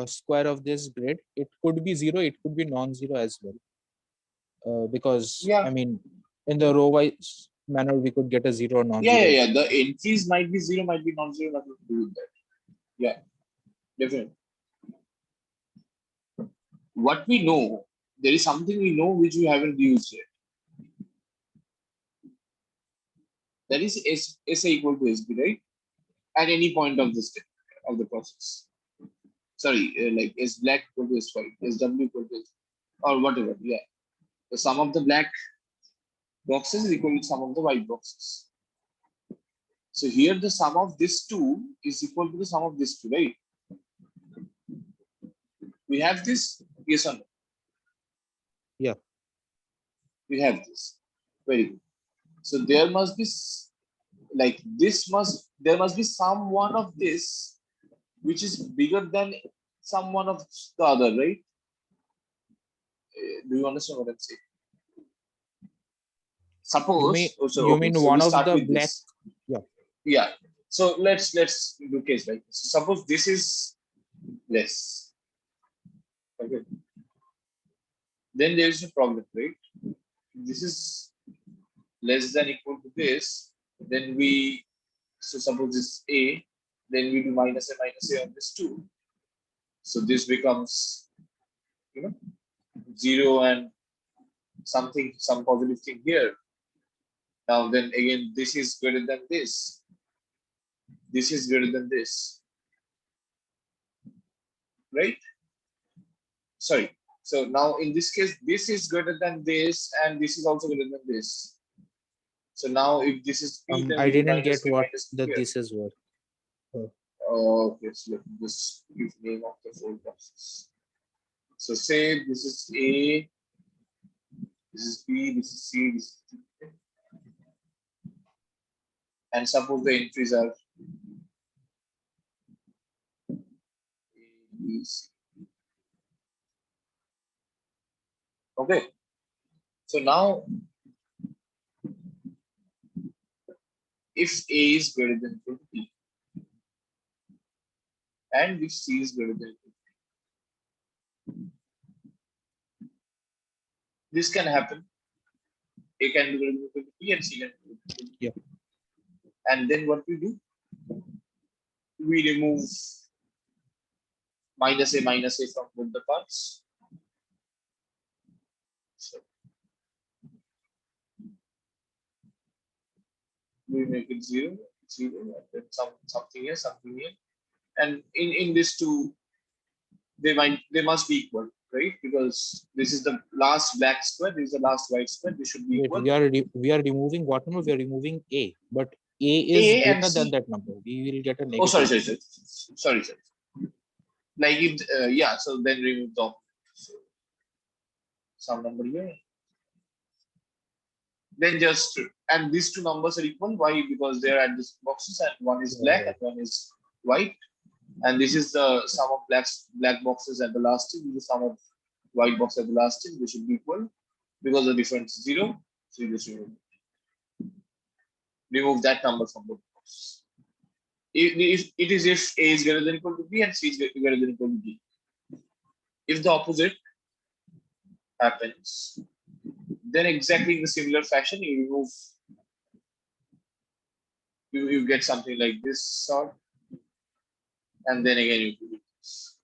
square of this grid, it could be 0, it could be non-zero as well, because I mean in the row wise manner we could get a 0 or non-zero. Yeah. The entries might be 0, might be non-zero, nothing to do with that. Yeah. Definitely. What we know, there is something we know which we haven't used yet. That is SA equal to SB, right? At any point of the step of the process. Sorry, like S black equal to S white, SW equal to S, or whatever. Yeah. The sum of the black boxes is equal to sum of the white boxes. So here the sum of this two is equal to the sum of this two, right? We have this, yes or no? Yeah. We have this. Very good. So there must be like there must be some one of this which is bigger than some one of the other, right? Do you understand what I'm saying? Suppose You mean so one we of start the with black? this. Yeah. Yeah. So let's do case like this. So suppose this is less. Okay. Then there is a problem, right? This is less than equal to this. Then we suppose this A, then we do minus A on this too. So this becomes, you know, 0 and something, some positive thing here. Now then again, this is greater than this. This is greater than this. Right? Sorry. So now in this case, this is greater than this, and this is also greater than this. So now if this is P, then I we do didn't get minus P what minus P the here. this is were. Okay, so let me just give name of the four boxes. So say this is A, this is B, this is C, this is D. And suppose the entries are A, B, C. Okay. So now if A is greater than equal to B and if C is greater than equal to B, this can happen. A can be greater than equal to B and C can be greater than equal to B. Yeah. And then what we do? We remove minus A from both the parts. So we make it 0, 0, and then something here, and in this two, they must be equal, right? Because this is the last black square, this is the last white square. They should be Wait, equal. we are removing what number? We are removing A, but A is A and greater than C. that number. We will get a negative. Oh, sorry. Like it, yeah. So then remove the some number here. Then just and these two numbers are equal. Why? Because they are at these boxes, and one is black and one is white. And this is the sum of black boxes at the last thing. This is the sum of white box at the last thing. They should be equal because the difference is 0. So you just remove that number from both boxes. If it is if A is greater than equal to B and C is greater than equal to D. If the opposite happens, then exactly in the similar fashion, you remove, you get something like this sort, and then again you do this.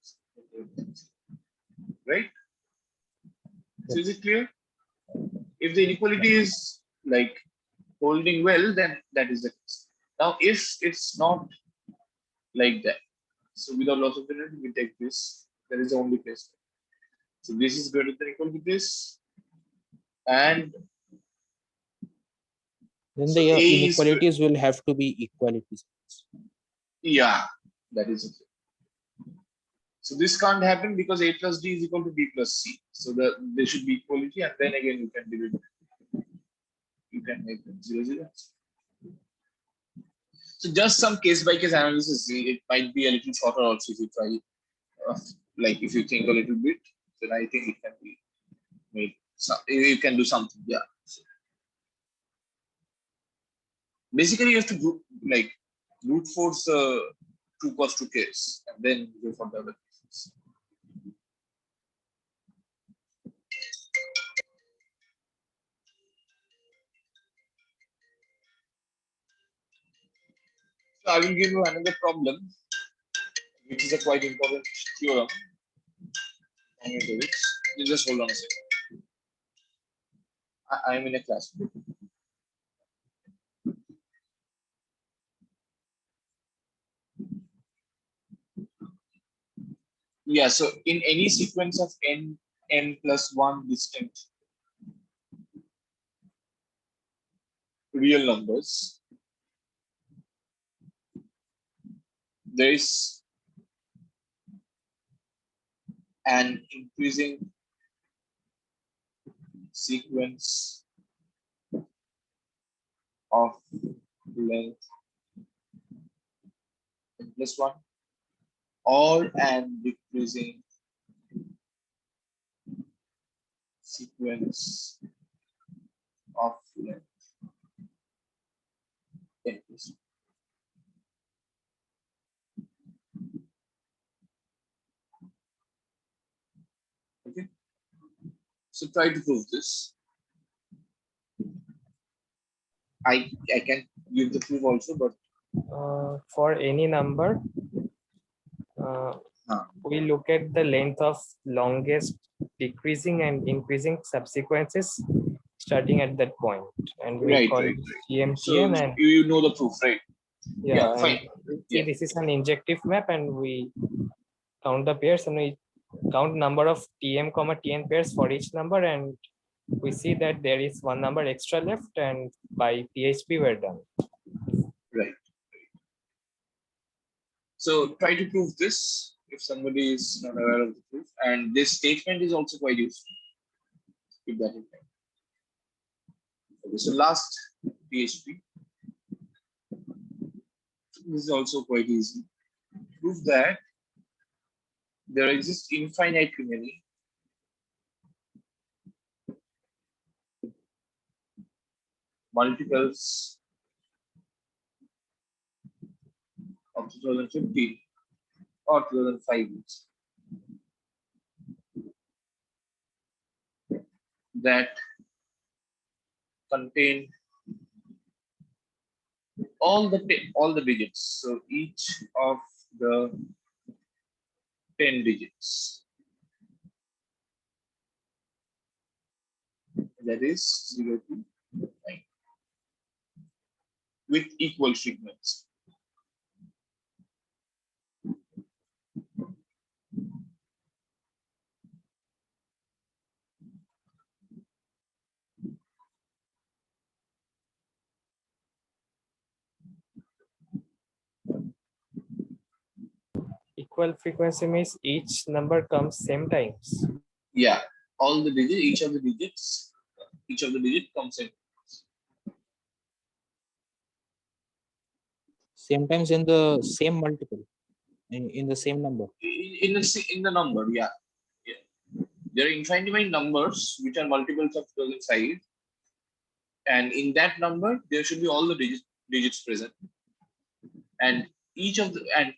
Right? So is it clear? If the inequality is like holding well, then that is the case. Now, if it's not like that, so without loss of unity, we take this. That is the only case. So this is greater than equal to this, and then so the A inequalities will have to be equalities. Yeah, that is it. So this can't happen because A plus D is equal to B plus C. So there should be equality, and then again you can divide. You can make them 0, 0. So just some case by case analysis. It might be a little shorter also if you try. Like if you think a little bit, then I think it can be made. You can do something. Yeah. Basically, you have to like brute force the 2 cos 2 case, and then go for the other cases. So I will give you another problem is a quite important theorem. You just hold on a second. I am in a class. Yeah, so in any sequence of n plus 1 distinct real numbers, there is an increasing sequence of length n plus 1 or an decreasing sequence of length n plus 1. Okay, so try to prove this. I can give the proof also, but For any number, we look at the length of longest decreasing and increasing subsequences starting at that point, and we right, call right, it right. CMTN. So And you know the proof, right? yeah, fine. and Yeah. this is an injective map, and we count the pairs and we count number of TM comma TN pairs for each number, and we see that there is one number extra left, and by PHP we're done. Right. So try to prove this if somebody is not aware of the proof. And this statement is also quite useful. Keep that in mind. Okay, so last PHP. This is also quite easy. Prove that there exists infinitely many multiples of 2015 or 2005 that contain all the digits. So each of the 10 digits, that is 0 to 9, with equal frequency. Equal frequency means each number comes same times. Yeah, all the digits, each of the digit comes in. Sometimes in the same multiple, in the same number. In the number, yeah. There are infinitely many numbers which are multiples of 2005, and in that number there should be all the digits present, and each of the and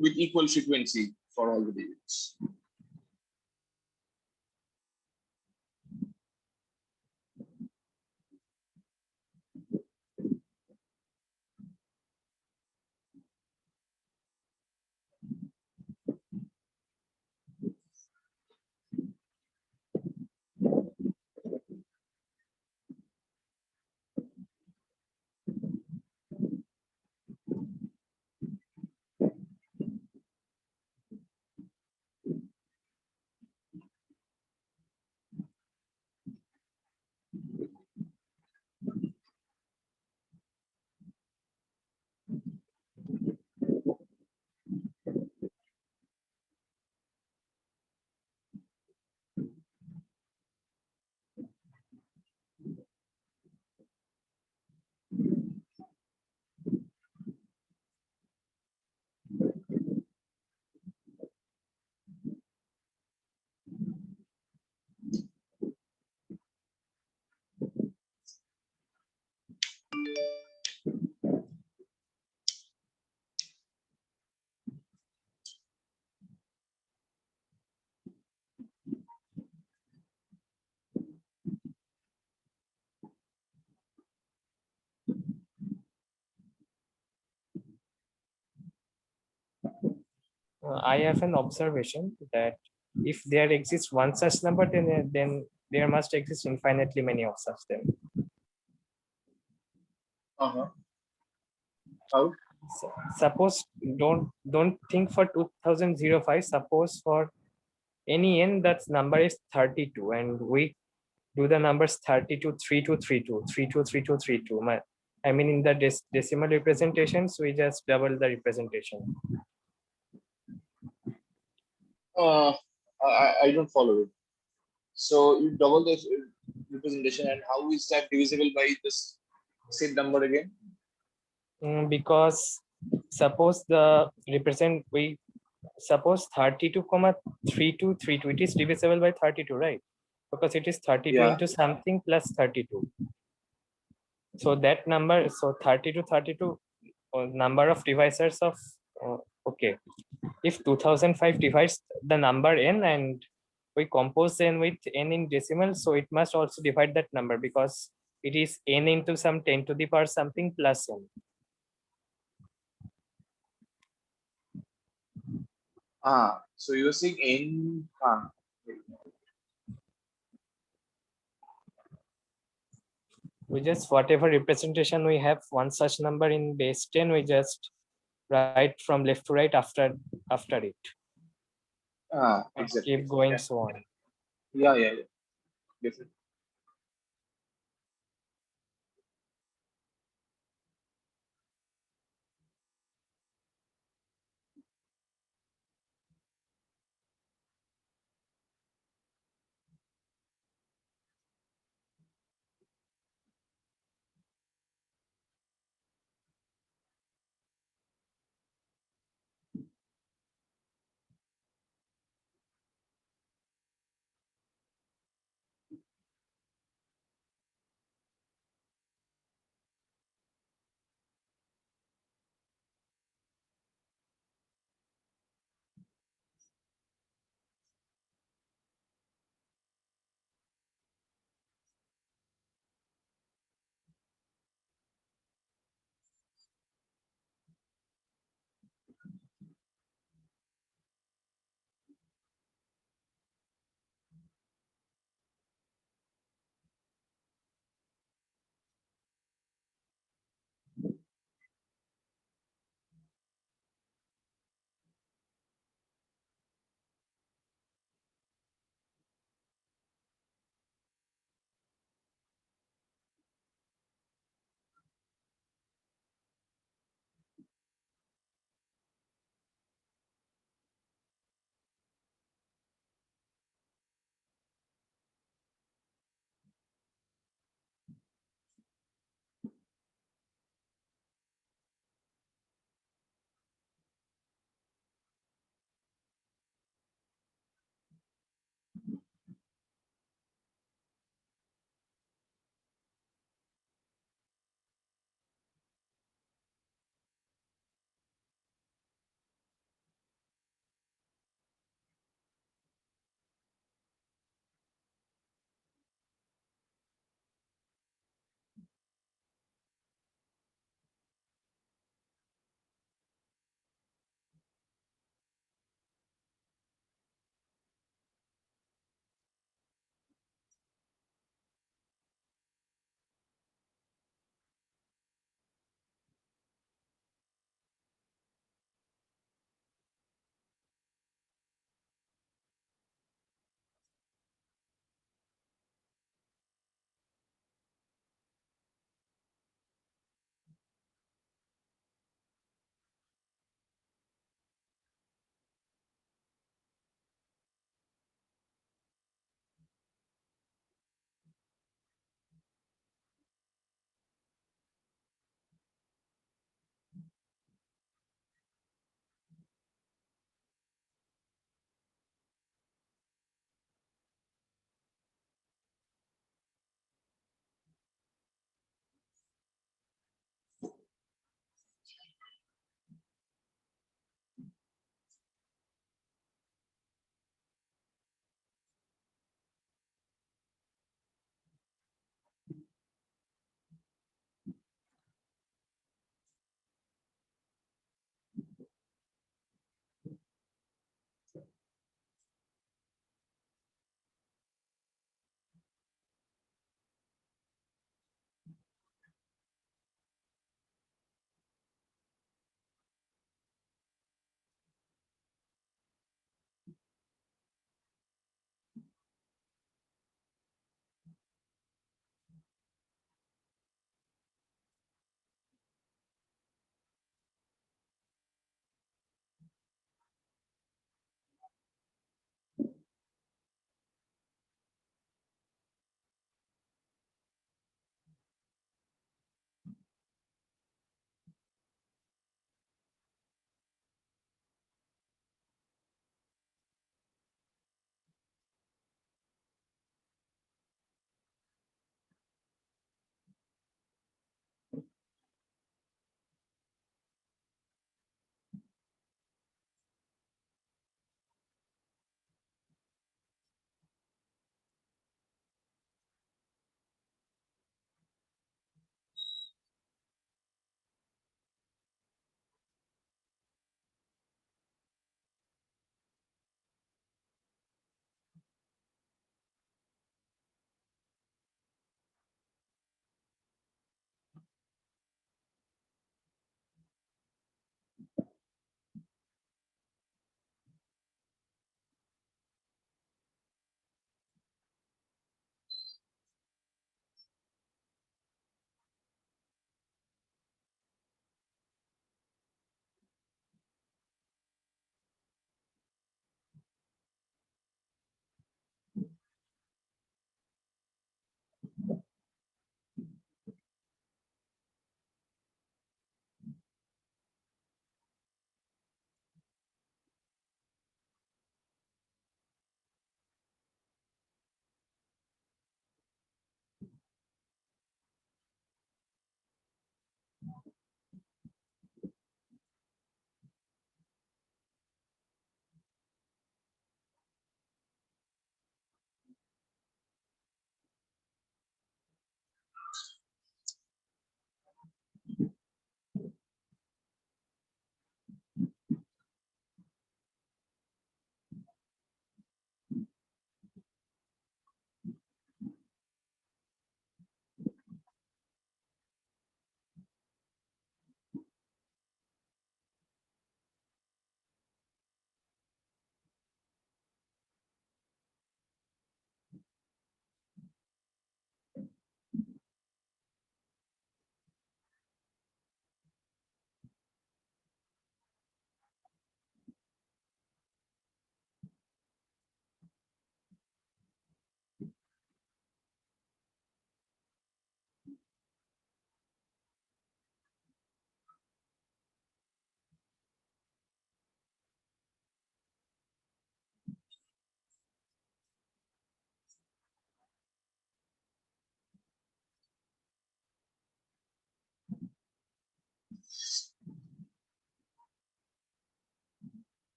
with equal frequency for all the digits. I have an observation that if there exists one such number, then there must exist infinitely many of such them. Uh-huh. How? Suppose don't think for 2005. Suppose for any n that number is 32, and we do the numbers 32, 32, 32, 32, 32, 32. I mean, in the decimal representations, we just double the representation. I don't follow it. So you double the representation, and how is that divisible by this same number again? Because suppose the represent we suppose 32 comma 3232, it is divisible by 32, right? Because it is 32 Yeah. into something plus 32. So that number, so 32 32 number of divisors of okay, if 2005 divides the number n and we compose n with n in decimal, so it must also divide that number because it is n into some 10 to the power something plus n. So you're saying n. We just, whatever representation we have one such number in base 10, we just write from left to right after it. Exactly. Keep going, Yeah. so on. Yeah. Different.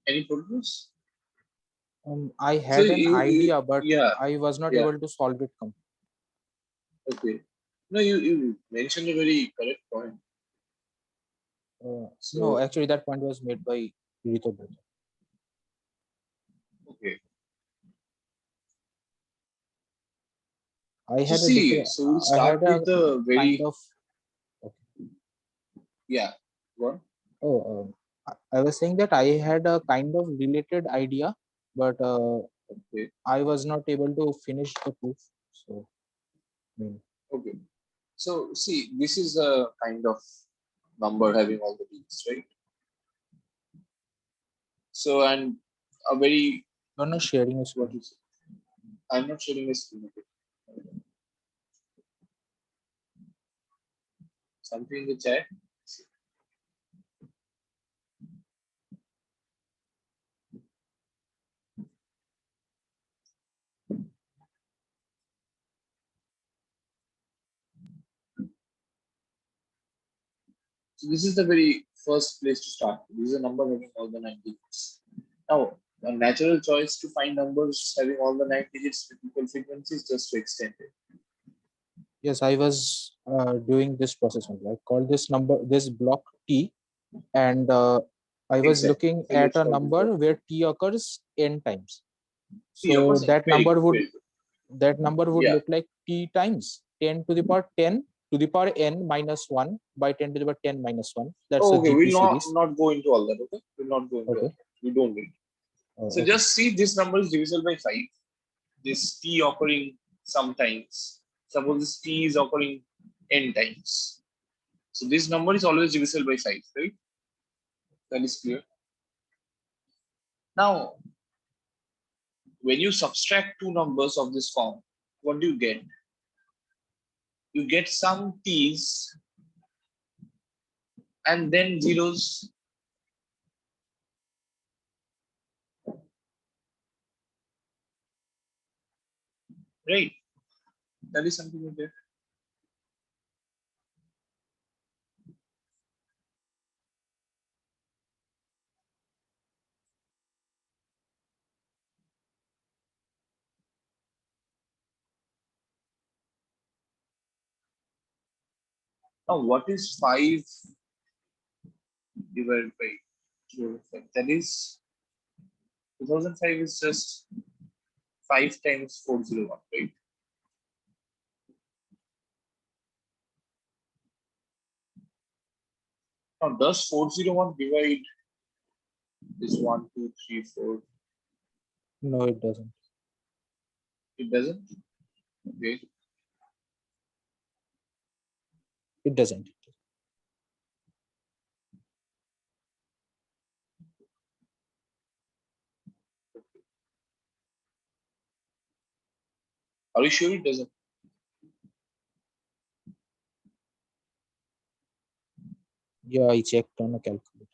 Any progress? I had an idea, but yeah, I was not yeah. able to solve it completely. Okay. No, you mentioned a very correct point. So, No, actually, that point was made by Rito. okay. I So had a see, different. so we'll I start had a with the very kind of. yeah. Go on. Oh, I was saying that I had a kind of related idea, but Okay. I was not able to finish the proof. So, I mean, Okay. So see, this is a kind of number having all the digits, right? So and a very you're not sharing a what screen. is it? I'm not sharing my screen. Okay. Something in the chat. So this is the very first place to start. This is a number having all the 9 digits. Now, a natural choice to find numbers having all the 9 digits with equal frequencies just to extend it. Yes, I was doing this process only. I called this number, this block T, and I was Exactly. looking So at let's a call this block. number where T occurs n times. T So occurs in. Very good. Very good. that number would Yeah. look like T times 10 to the power 10 to the power n minus 1 by 10 to the power 10 minus 1. That's Oh, a okay. GP We'll series. not go into all that. Okay. We'll not go into all Okay. that. We don't need. So Okay. just see this number is divisible by 5. This T occurring sometimes. Suppose this T is occurring n times. So this number is always divisible by 5, right? That is clear. Now, when you subtract two numbers of this form, what do you get? You get some T's and then zeros. Right? That is something you get. Now, what is 5 divided by 205? That is 2005 is just 5 times 401, right? Now, does 401 divide this 1, 2, 3, 4? No, it doesn't. It doesn't. Okay. It doesn't. Are you sure it doesn't? Yeah, I checked on a calculator.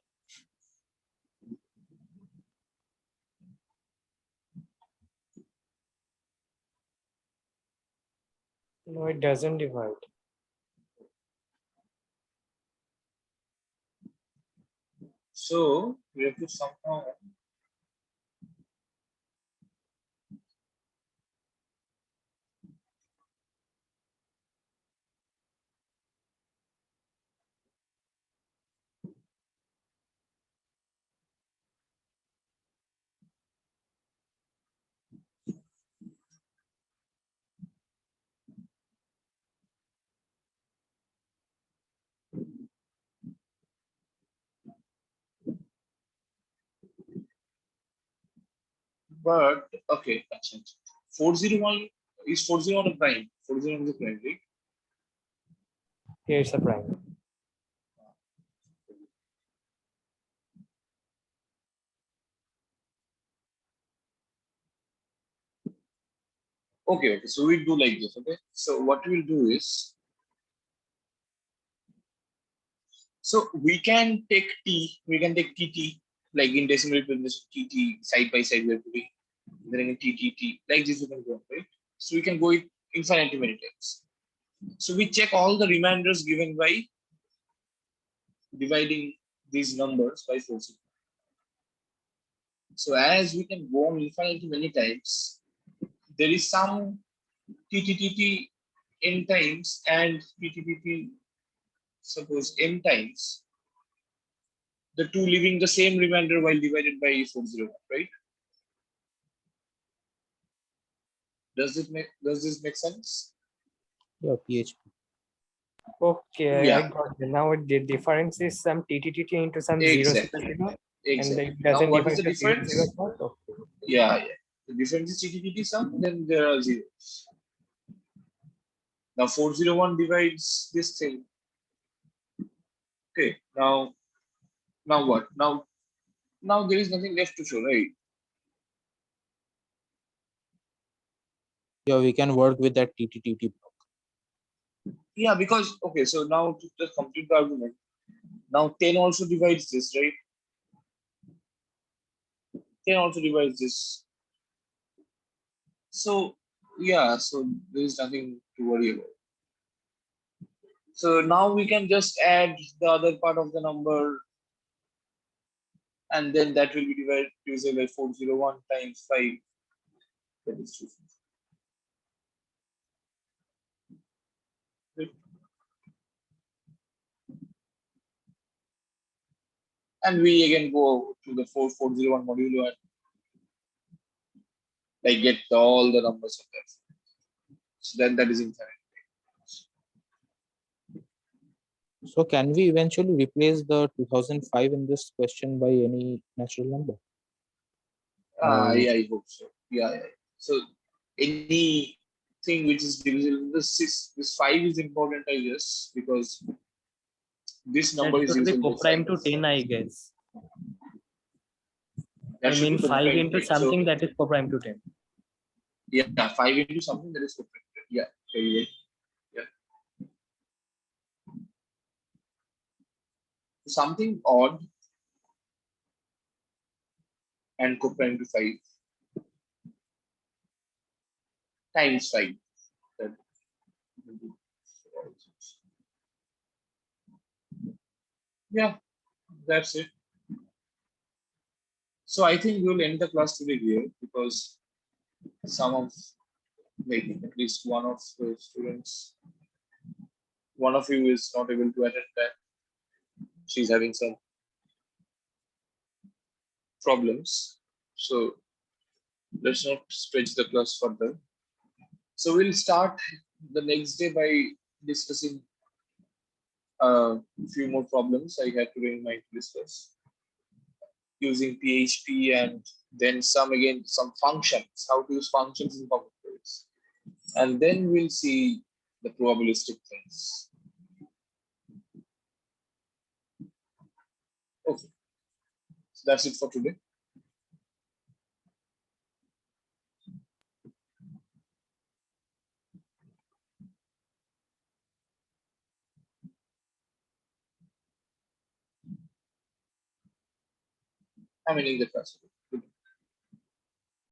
No, it doesn't divide. So we have to somehow but okay, 401 is 401 a prime. 401 is a prime, right? Here it's a prime. Okay, okay. So we do like this, okay? So what we'll do is, so we can take T, we can take TT, like in decimal representation, TT, side by side, we are doing, then again TTT, like this we can go, right? So we can go it infinitely many times. So we check all the remainders given by dividing these numbers by 4. So as we can go on infinitely many times, there is some TTTT n times and TTTT suppose m times, the two leaving the same remainder while divided by 401, right? Does this make sense? Yeah, PHP. Okay, I Yeah, got it. Now the difference is some TTTT into some zero exactly. zero zero, and Exactly. it Now doesn't what is divide the to zero zero difference? part. Okay. Yeah, yeah. The difference is TTTT sum, then there are zeros. Now 401 divides this thing. Okay, now what? Now there is nothing left to show, right? Yeah, we can work with that TTTT block. Yeah, because okay, so now to just complete the argument, now 10 also divides this, right? 10 also divides this. So yeah, so there is nothing to worry about. So now we can just add the other part of the number, and then that will be divided by 401 times 5. That is 250. Right? And we again go to the 4401 modulo and like get all the numbers of that. So then that is infinite. So can we eventually replace the 2005 in this question by any natural number? Yeah, I hope so. Yeah. So anything which is divisible, this 5 is important, I guess, because this number That is should be divisible by 5. co-prime to 10, I guess. That I should mean be 5 co-prime, into right? So something that is co-prime to 10. yeah, 5 into something that is co-prime. Yeah, very right. Yeah. Something odd and co-prime to 5 times 5. That will be- Yeah, that's it. So I think we'll end the class today here because some of like at least one of the students, one of you is not able to attend that. She's having some problems. So let's not stretch the class further. So we'll start the next day by discussing a few more problems I had to bring in mind to discuss using PHP and then some functions, how to use functions in computers. And then we'll see the probabilistic things. Okay, so that's it for today. I'm ending the class. Good.